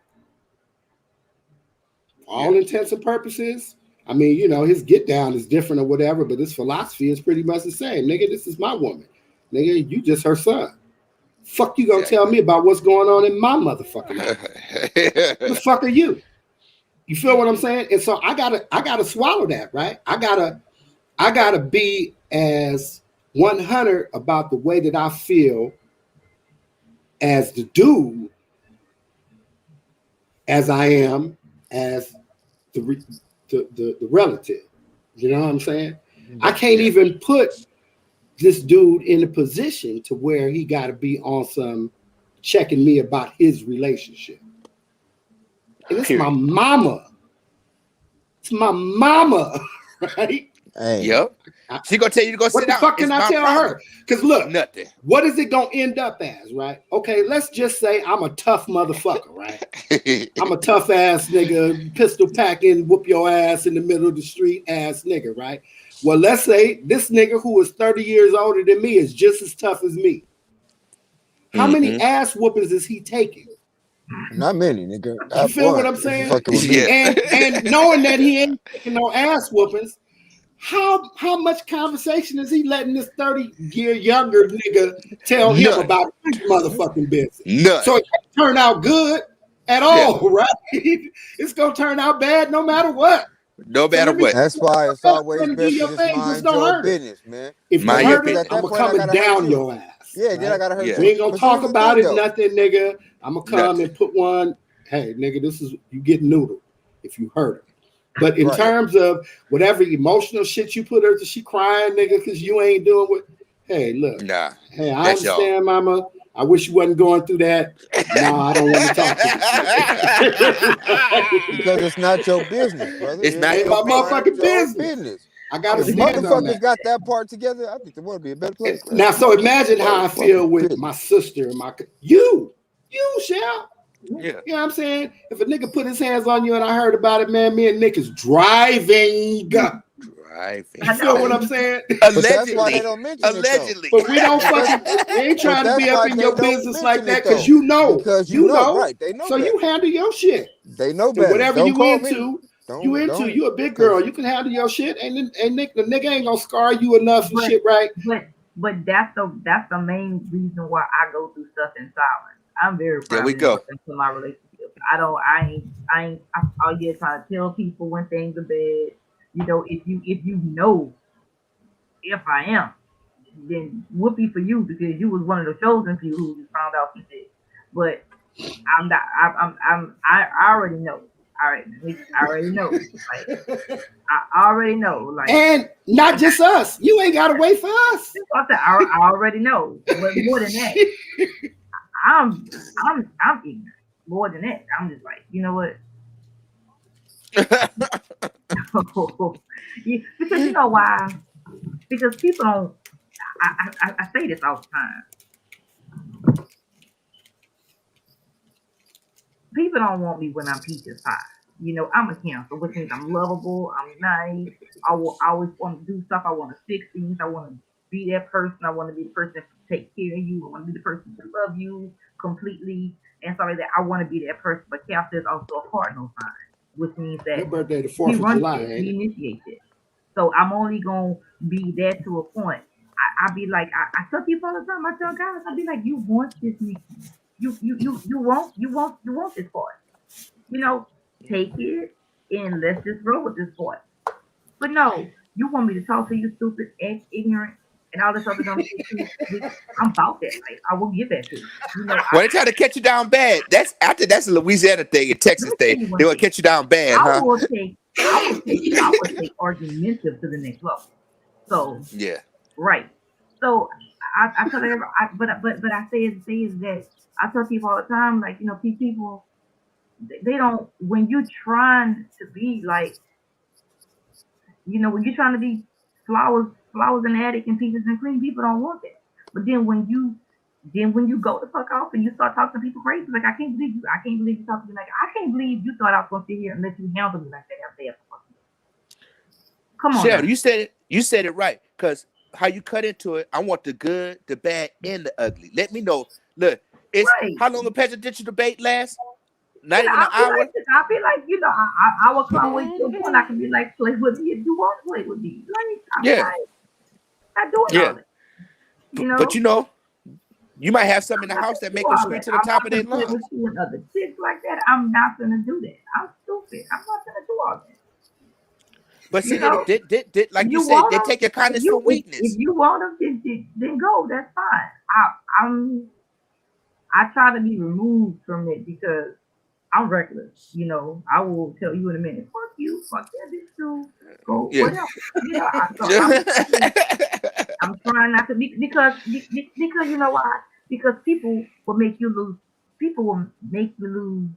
Speaker 2: For all intents and purposes. I mean, you know, his get down is different or whatever, but his philosophy is pretty much the same. Nigga, this is my woman. Nigga, you just her son. Fuck you gonna tell me about what's going on in my motherfucking life? Who the fuck are you? You feel what I'm saying? And so I gotta swallow that, right? I gotta be as 100 about the way that I feel as the dude as I am as the relative. You know what I'm saying? I can't even put this dude in a position to where he got to be on some checking me about his relationship. And it's my mama. It's my mama, right?
Speaker 3: Hey.
Speaker 1: Yep. She gonna tell you to go sit down.
Speaker 2: What the fuck can I tell her? Because look,
Speaker 1: nothing.
Speaker 2: What is it gonna end up as, right? Okay, let's just say I'm a tough motherfucker, right? I'm a tough ass nigga, pistol packing, whoop your ass in the middle of the street ass nigga, right? Well, let's say this nigga who is 30 years older than me is just as tough as me. How many ass whoopings is he taking?
Speaker 3: Not many, nigga.
Speaker 2: You feel what I'm saying?
Speaker 1: Yeah.
Speaker 2: And knowing that he ain't taking no ass whoopings, how much conversation is he letting this 30-year younger nigga tell him about his motherfucking business?
Speaker 1: None.
Speaker 2: So it can't turn out good at all, right? It's gonna turn out bad no matter what.
Speaker 1: No matter what.
Speaker 3: That's why it's always best to just mind your business, man.
Speaker 2: If you hurt it, I'm gonna come down your ass.
Speaker 3: Yeah, then I gotta hurt you.
Speaker 2: We ain't gonna talk about it, nothing, nigga. I'm gonna come and put one. Hey, nigga, this is you get noodle if you hurt her. But in terms of whatever emotional shit you put her to, she crying, nigga, because you ain't doing what. Hey, look.
Speaker 1: Nah.
Speaker 2: Hey, I understand, mama. I wish you wasn't going through that. No, I don't want to talk to you.
Speaker 3: Because it's not your business, brother.
Speaker 2: It's not my motherfucking business. I gotta stand on that.
Speaker 3: Motherfuckers got that part together. I think the world would be a better place.
Speaker 2: Now, so imagine how I feel with my sister and my you, Shell.
Speaker 1: Yeah.
Speaker 2: You know what I'm saying? If a nigga put his hands on you and I heard about it, man, me and Nick is driving. You feel what I'm saying?
Speaker 1: Allegedly.
Speaker 2: But we don't fucking, we ain't trying to be up in your business like that because you know.
Speaker 3: Because you know. Right. They know.
Speaker 2: So you handle your shit.
Speaker 3: They know better.
Speaker 2: Whatever you into, you a big girl. You can handle your shit. And Nick, the nigga ain't gonna scar you enough and shit, right?
Speaker 4: But that's the main reason why I go through stuff in silence. I'm very proud of my relationship. I ain't all year trying to tell people when things are bad. You know, if you know if I am, then whoopee for you because you was one of the chosen few who just found out some shit. But I'm not. I already know. I already know. Like, I already know. Like,
Speaker 2: and not just us. You ain't gotta wait for us.
Speaker 4: I already know. But more than that, I'm ignorant. More than that, I'm just like, you know what? Because you know why? Because people don't. I say this all the time. People don't want me when I'm peaches pie. You know, I'm a Cancer, which means I'm lovable. I'm nice. I will always want to do stuff. I want to fix things. I want to be that person. I want to be the person to take care of you. I want to be the person to love you completely and stuff like that. I want to be that person. But Cancer is also a cardinal sign, which means that
Speaker 2: your birthday the 4th of July,
Speaker 4: he initiates it. So I'm only gonna be that to a point. I be like, I tell people all the time. I tell guys, I be like, you want this, Nikki. You want this part. You know, take it and let's just roll with this part. But no, you want me to talk to you stupid and ignorant and all this other dumb shit. I'm about that. Like, I will give that to you. You know,
Speaker 1: when they try to catch you down bad, that's a Louisiana thing, a Texas thing. They will catch you down bad,
Speaker 4: I will take argumentative to the next level. So
Speaker 1: yeah,
Speaker 4: right. So I tell everybody, but I say is that I tell people all the time, like, you know, people, they don't, when you're trying to be like, you know, when you're trying to be flowers in the attic and peaches and cream, people don't want that. But then when you go the fuck off and you start talking to people crazy, like, I can't believe you talk to me like, I can't believe you thought I was gonna sit here and let you handle me like that every day. Come on.
Speaker 1: Shell, you said it right, because how you cut into it, I want the good, the bad, and the ugly. Let me know. Look, it's right. How long a presidential debate lasts? Not even an hour.
Speaker 4: I feel like, you know, I will come with you and I can be like, play with me if you want to play with me. Like, I'm not doing all that. You know?
Speaker 1: But you know, you might have something in the house that make them scream to the top of their lungs.
Speaker 4: With you and other chicks like that, I'm not gonna do that. I'm stupid. I'm not gonna do all that.
Speaker 1: But see, like you said, they take your kindness for weakness.
Speaker 4: If you want them, then go. That's fine. I try to be removed from it because I'm reckless. You know, I will tell you in a minute. Fuck you. Fuck that bitch too. Go
Speaker 1: Yeah.
Speaker 4: whatever. You know, I'm trying not to be because you know why? Because people will make you lose. People will make you lose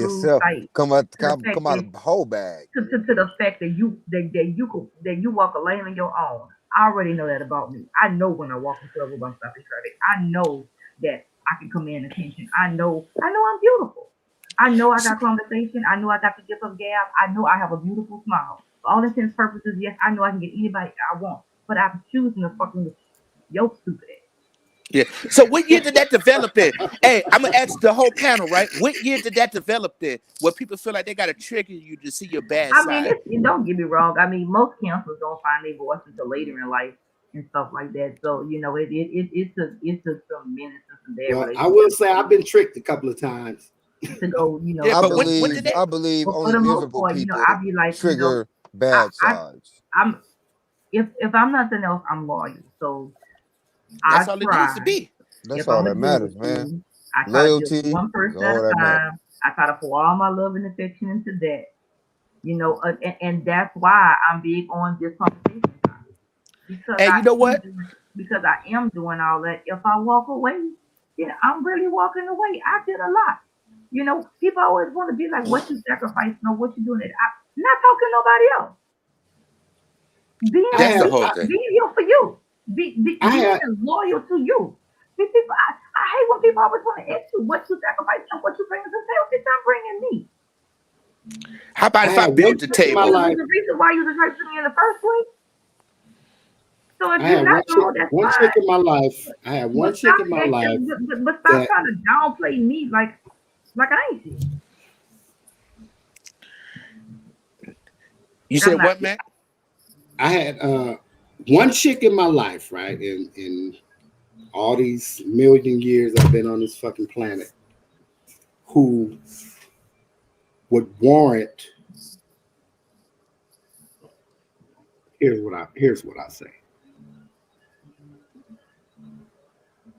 Speaker 3: Yourself
Speaker 4: sight
Speaker 3: come out
Speaker 4: to the fact
Speaker 3: of the whole bag.
Speaker 4: to the fact that you walk a lane on your own. I already know that about me. I know when I walk into a room, I'm stopping traffic. I know that I can command attention. I know I'm beautiful. I know I got conversation. I know I got the gift of gab. I know I have a beautiful smile. For all intents and purposes, yes, I know I can get anybody I want. But I'm choosing to fucking with your stupid ass.
Speaker 1: Yeah. So what year did that develop in? Hey, I'm gonna ask the whole panel, right? What year did that develop in? Where people feel like they gotta trigger you to see your bad
Speaker 4: I mean,
Speaker 1: side?
Speaker 4: don't get me wrong. I mean, most counselors don't find their voice until later in life and stuff like that. So you know, it took some minutes and some bad
Speaker 2: Well, I will
Speaker 4: relationships
Speaker 2: say I've been tricked a couple of times.
Speaker 4: to go, you know,
Speaker 1: Yeah,
Speaker 3: I
Speaker 4: to
Speaker 1: but
Speaker 4: go
Speaker 1: what
Speaker 4: through
Speaker 1: did
Speaker 3: believe
Speaker 4: it.
Speaker 1: that?
Speaker 3: I believe
Speaker 4: But for
Speaker 3: only
Speaker 4: the most
Speaker 3: miserable
Speaker 4: part, you know,
Speaker 3: people
Speaker 4: I'd be like, you know,
Speaker 3: trigger bad sides.
Speaker 4: I'm if I'm nothing else, I'm loyal. So I
Speaker 1: That's all it needs to
Speaker 4: try.
Speaker 1: be.
Speaker 3: That's
Speaker 4: If
Speaker 3: all
Speaker 4: I'm
Speaker 3: that
Speaker 4: gonna deal with
Speaker 3: matters, man.
Speaker 4: you, I try to deal with
Speaker 3: Loyalty
Speaker 4: one
Speaker 3: is
Speaker 4: person at
Speaker 3: all
Speaker 4: a
Speaker 3: that matters.
Speaker 4: time. I try to pour all my love and affection into that. You know, and that's why I'm big on this conversation because
Speaker 1: Hey, you know
Speaker 4: am
Speaker 1: what?
Speaker 4: doing because I am doing all that. If I walk away, then I'm really walking away. I did a lot. You know, people always want to be like, "What you sacrificing or what you doing?" I'm not talking to nobody else.
Speaker 2: I
Speaker 1: That's the
Speaker 2: had,
Speaker 1: whole thing.
Speaker 4: Being here for you.
Speaker 2: I
Speaker 4: Being
Speaker 2: had,
Speaker 4: loyal to you. These people, I hate when people always want to ask you what you sacrificing and what you bring to the table. Bitch, I'm bringing me.
Speaker 1: How about
Speaker 2: I
Speaker 1: if I
Speaker 2: had one
Speaker 1: built the
Speaker 2: chick in my
Speaker 1: table?
Speaker 2: life.
Speaker 4: The reason why you was attracted to me in the first place. So if
Speaker 2: I
Speaker 4: you're
Speaker 2: had
Speaker 4: not, no, that's
Speaker 2: one chick
Speaker 4: fine.
Speaker 2: in my life. I had one
Speaker 4: But
Speaker 2: chick
Speaker 4: stop
Speaker 2: in my life
Speaker 4: acting. But stop
Speaker 2: that
Speaker 4: trying to downplay me like I ain't shit.
Speaker 1: You
Speaker 4: I'm
Speaker 1: said
Speaker 4: not.
Speaker 1: what, Mac?
Speaker 2: I had one chick in my life, right? In all these million years I've been on this fucking planet, who would warrant. Here's what I say.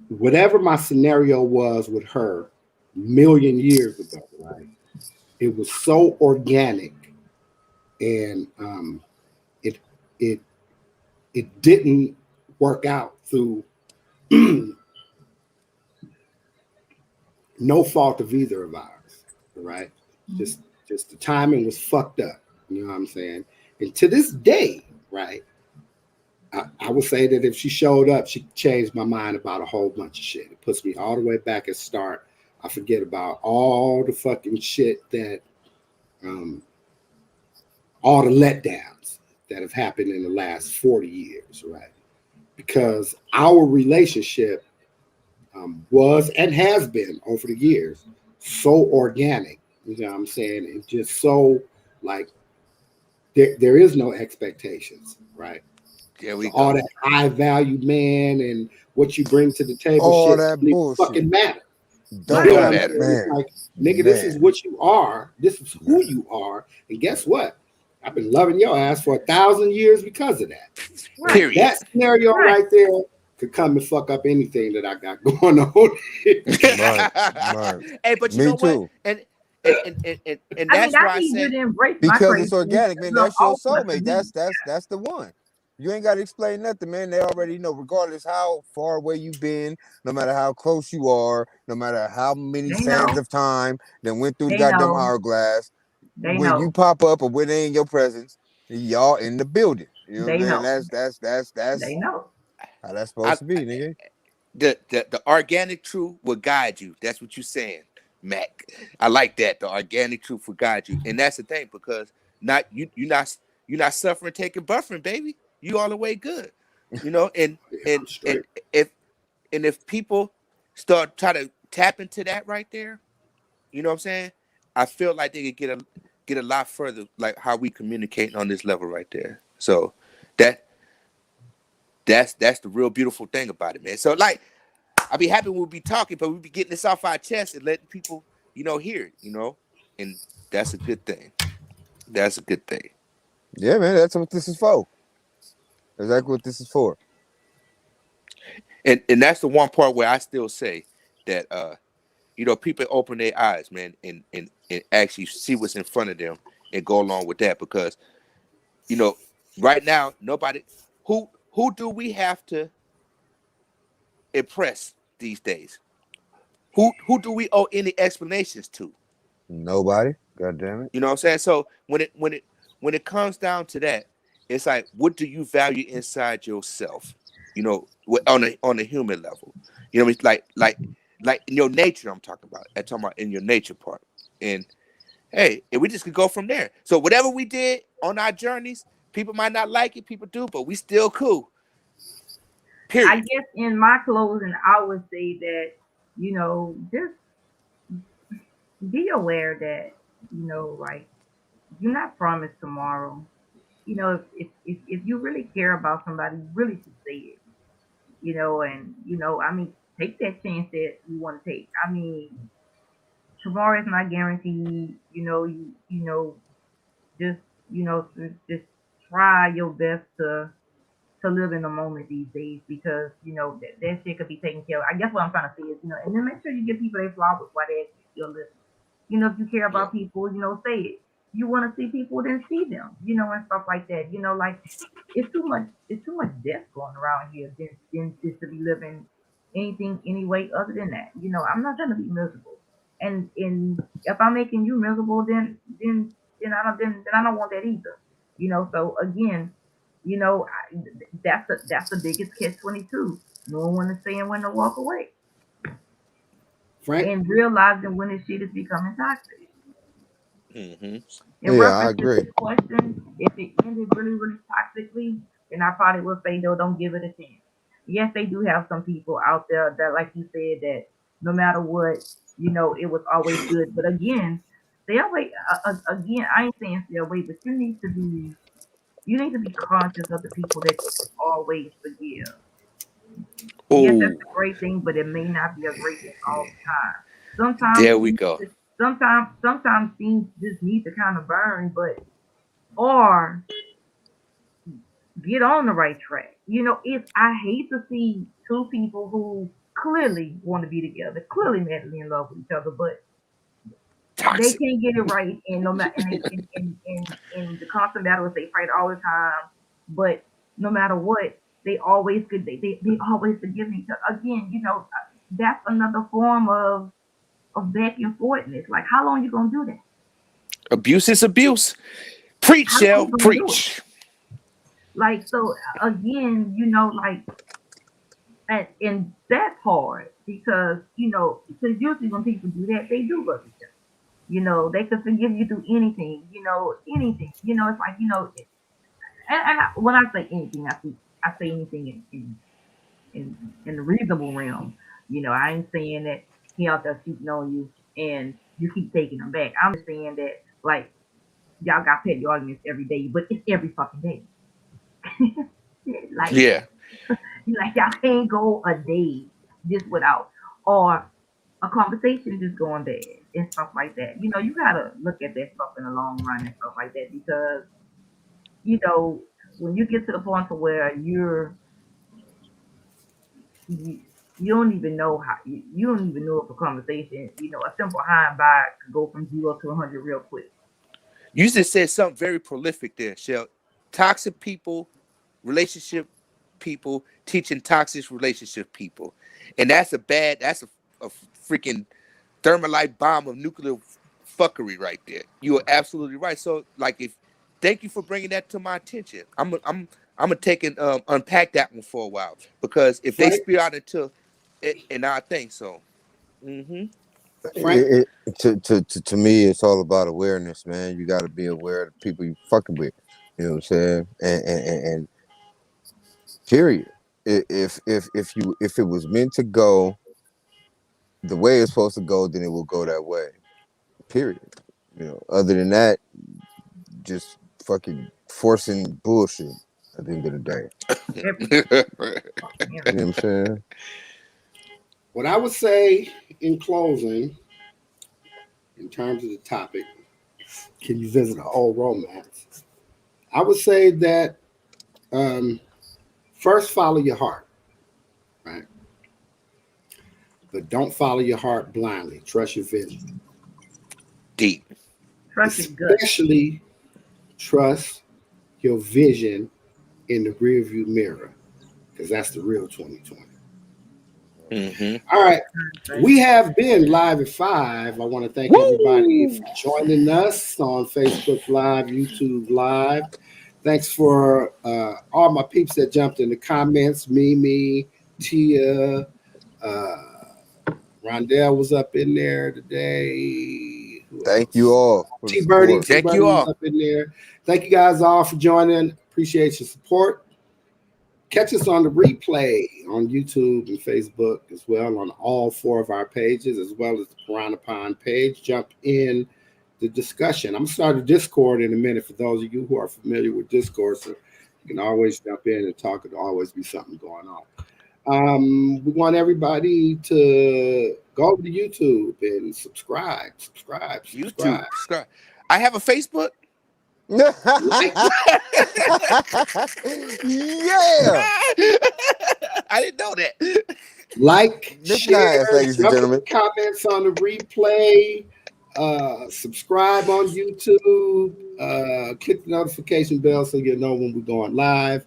Speaker 2: Whatever my scenario was with her, million years ago, right? It was so organic, and it it it didn't work out through no fault of either of ours, right? Just just the timing was fucked up. You know what I'm saying? And to this day, right, I would say that if she showed up, she changed my mind about a whole bunch of shit. It puts me all the way back at start. I forget about all the fucking shit that, um, all the letdowns that have happened in the last 40 years, right? Because our relationship was and has been over the years so organic. You know what I'm saying? It's just so like there is no expectations, right?
Speaker 1: There
Speaker 2: So
Speaker 1: we
Speaker 2: all
Speaker 1: go.
Speaker 2: that high value man and what you bring to the table
Speaker 3: All
Speaker 2: shit
Speaker 3: that
Speaker 2: don't even fucking
Speaker 3: bullshit
Speaker 2: matter. You
Speaker 3: don't
Speaker 2: know
Speaker 4: Right.
Speaker 2: what
Speaker 1: Don't
Speaker 2: I'm
Speaker 3: matter,
Speaker 1: matter.
Speaker 2: saying? It's
Speaker 3: man.
Speaker 2: like, nigga, this is
Speaker 3: Man,
Speaker 2: what you are. This is who
Speaker 3: man.
Speaker 2: you are. And guess what? I've been loving your ass for 1,000 years because of that. And
Speaker 4: Right.
Speaker 1: Period.
Speaker 2: that scenario
Speaker 4: Right.
Speaker 2: right there could come and fuck up anything that I got going on.
Speaker 3: Right, right.
Speaker 1: Hey, but you
Speaker 3: Me
Speaker 1: know what?
Speaker 3: too.
Speaker 1: And
Speaker 4: I mean,
Speaker 1: that's
Speaker 4: I
Speaker 1: why I
Speaker 4: need you
Speaker 1: say,
Speaker 4: to embrace my
Speaker 3: Because it's
Speaker 4: craziness
Speaker 3: organic, man.
Speaker 4: of
Speaker 3: That's your
Speaker 4: all parts of
Speaker 3: soulmate.
Speaker 4: me.
Speaker 3: That's the one. You ain't got to explain nothing, man. They already know, regardless how far away you've been, no matter how close you are, no matter how many
Speaker 4: They
Speaker 3: sands
Speaker 4: know.
Speaker 3: of time that went through the
Speaker 4: They
Speaker 3: goddamn
Speaker 4: know.
Speaker 3: hourglass.
Speaker 4: They
Speaker 3: When you
Speaker 4: know.
Speaker 3: pop up or when they in your presence, y'all in the building. You know what
Speaker 4: They
Speaker 3: I'm saying?
Speaker 4: know.
Speaker 3: That's
Speaker 4: They know.
Speaker 3: how that's
Speaker 1: I,
Speaker 3: supposed to be, nigga.
Speaker 1: the organic truth will guide you. That's what you're saying, Mac. I like that. The organic truth will guide you, and that's the thing because not you you're not suffering, taking buffering, baby. You all the way good, you know.
Speaker 2: Yeah,
Speaker 1: And
Speaker 2: I'm straight.
Speaker 1: if if people start try to tap into that right there, you know what I'm saying? I feel like they could get a lot further, like how we communicate on this level right there. So that that's the real beautiful thing about it, man. So like I'd be happy we'll be talking, but we'll be getting this off our chest and letting people, hear it, and that's a good thing. That's a good thing.
Speaker 3: Yeah, man, that's what this is for. Exactly what this is for.
Speaker 1: And that's the one part where I still say, that people open their eyes, man, and actually see what's in front of them and go along with that. Because right now, nobody who do we have to impress these days? Who do we owe any explanations to?
Speaker 3: Nobody. God damn it.
Speaker 1: You know what I'm saying? So when it comes down to that, it's like, what do you value inside yourself? On a human level. You know what I mean? Like in your nature, I'm talking about in your nature part. And hey, and we just could go from there. So whatever we did on our journeys, people might not like it, people do, but we still cool. Period.
Speaker 4: I guess in my closing, I would say that, just be aware that, like, you're not promised tomorrow. If you really care about somebody, you really should say it. And I mean, take that chance that you want to take. I mean, tomorrow is not guaranteed. Just just try your best to live in the moment these days, because that shit could be taken care of. I guess what I'm trying to say is, and then make sure you give people their flowers while they're still living. If you care about people, say it. You want to see people, then see them, and stuff like that. Like, it's too much death going around here than just to be living anything anyway other than that. I'm not gonna be miserable. And if I'm making you miserable, then I don't want that either. So again, that's the biggest catch-22. Knowing when to stay and when to walk away.
Speaker 2: Frank?
Speaker 4: And realizing when this shit is becoming toxic.
Speaker 1: Mm-hmm.
Speaker 4: In
Speaker 3: I
Speaker 4: reference to
Speaker 3: agree.
Speaker 4: this question, if it ended really, really toxically, then I probably would say, no, don't give it a chance. Yes, they do have some people out there that, like you said, that no matter what, it was always good. But again, stay away. Again, I ain't saying stay away, but you need to be conscious of the people that you always forgive. Yes, that's
Speaker 1: Oh,
Speaker 4: a great thing, but it may not be a great thing all the time. Sometimes
Speaker 1: there we go.
Speaker 4: sometimes things just need to kind of burn, or get on the right track. I hate to see two people who clearly want to be together, clearly madly in love with each other, but they
Speaker 1: Toxic.
Speaker 4: can't get it right, and no matter in the constant battles they fight all the time, but no matter what, they always they always forgive each other. Again, that's another form of back and forthness. Like, how long you gonna do that?
Speaker 1: Abuse is abuse. Preach,
Speaker 4: How long
Speaker 1: Shell.
Speaker 4: you gonna do it?
Speaker 1: Preach.
Speaker 4: Like, so again, like, and that's hard because because usually when people do that, they do love each other. They could forgive you through anything. Anything. It's like, when I say anything, I say anything in the reasonable realm. I ain't saying that he out there cheating on you and you keep taking him back. I'm just saying that, like, y'all got petty arguments every day, but it's every fucking day. Like,
Speaker 1: Yeah.
Speaker 4: like, y'all can't go a day just without, or a conversation just going bad and stuff like that. You gotta look at that stuff in the long run and stuff like that, because when you get to the point to where you don't even know how you don't even know if a conversation, a simple hi and bye could go from 0 to 100 real quick.
Speaker 1: You just said something very prolific there, Shell. Toxic people, relationship people, teaching toxic relationship people. And that's a freaking thermalite bomb of nuclear fuckery right there. You are absolutely right. So, like, thank you for bringing that to my attention. I'm gonna take and unpack that one for a while, because if they
Speaker 2: Frank?
Speaker 1: spear out into it, and I think so. Mm-hmm.
Speaker 2: Frank?
Speaker 3: To me, it's all about awareness, man. You got to be aware of the people you fucking with. You know what I'm saying? And period. If it was meant to go the way it's supposed to go, then it will go that way. Period. Other than that, just fucking forcing bullshit at the end of the day.
Speaker 4: Everything.
Speaker 3: You know what I'm saying?
Speaker 2: What I would say in closing, in terms of the topic, can you visit a whole romance? I would say that first follow your heart, right? but don't follow your heart blindly. Trust your vision.
Speaker 1: Deep.
Speaker 4: Trust is good.
Speaker 2: Especially trust your vision in the rearview mirror, because that's the real 2020. All right. We have been live at 5. I want to thank everybody for joining us on Facebook Live, YouTube Live. Thanks for all my peeps that jumped in the comments. Mimi, Tia, Rondell was up in there today.
Speaker 3: Thank you all.
Speaker 2: T-Birdie was up in there. Thank you guys all for joining. Appreciate your support. Catch us on the replay on YouTube and Facebook as well, on all 4 of our pages, as well as the Piranha Pond page. Jump in the discussion. I'm going to start a Discord in a minute for those of you who are familiar with Discord, so you can always jump in and talk. There'll always be something going on. We want everybody to go over to YouTube and subscribe.
Speaker 1: YouTube, subscribe. I have a Facebook.
Speaker 3: Yeah.
Speaker 1: I didn't know that.
Speaker 2: Like, share,
Speaker 3: ladies and gentlemen.
Speaker 2: Comments on the replay. Subscribe on YouTube. Click the notification bell so you'll know when we're going live.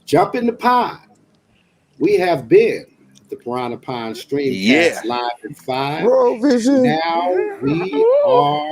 Speaker 2: Jump in the pond. We have been the Piranha Pond StreamCast live at 5.
Speaker 3: ReVisiting.
Speaker 2: Now we are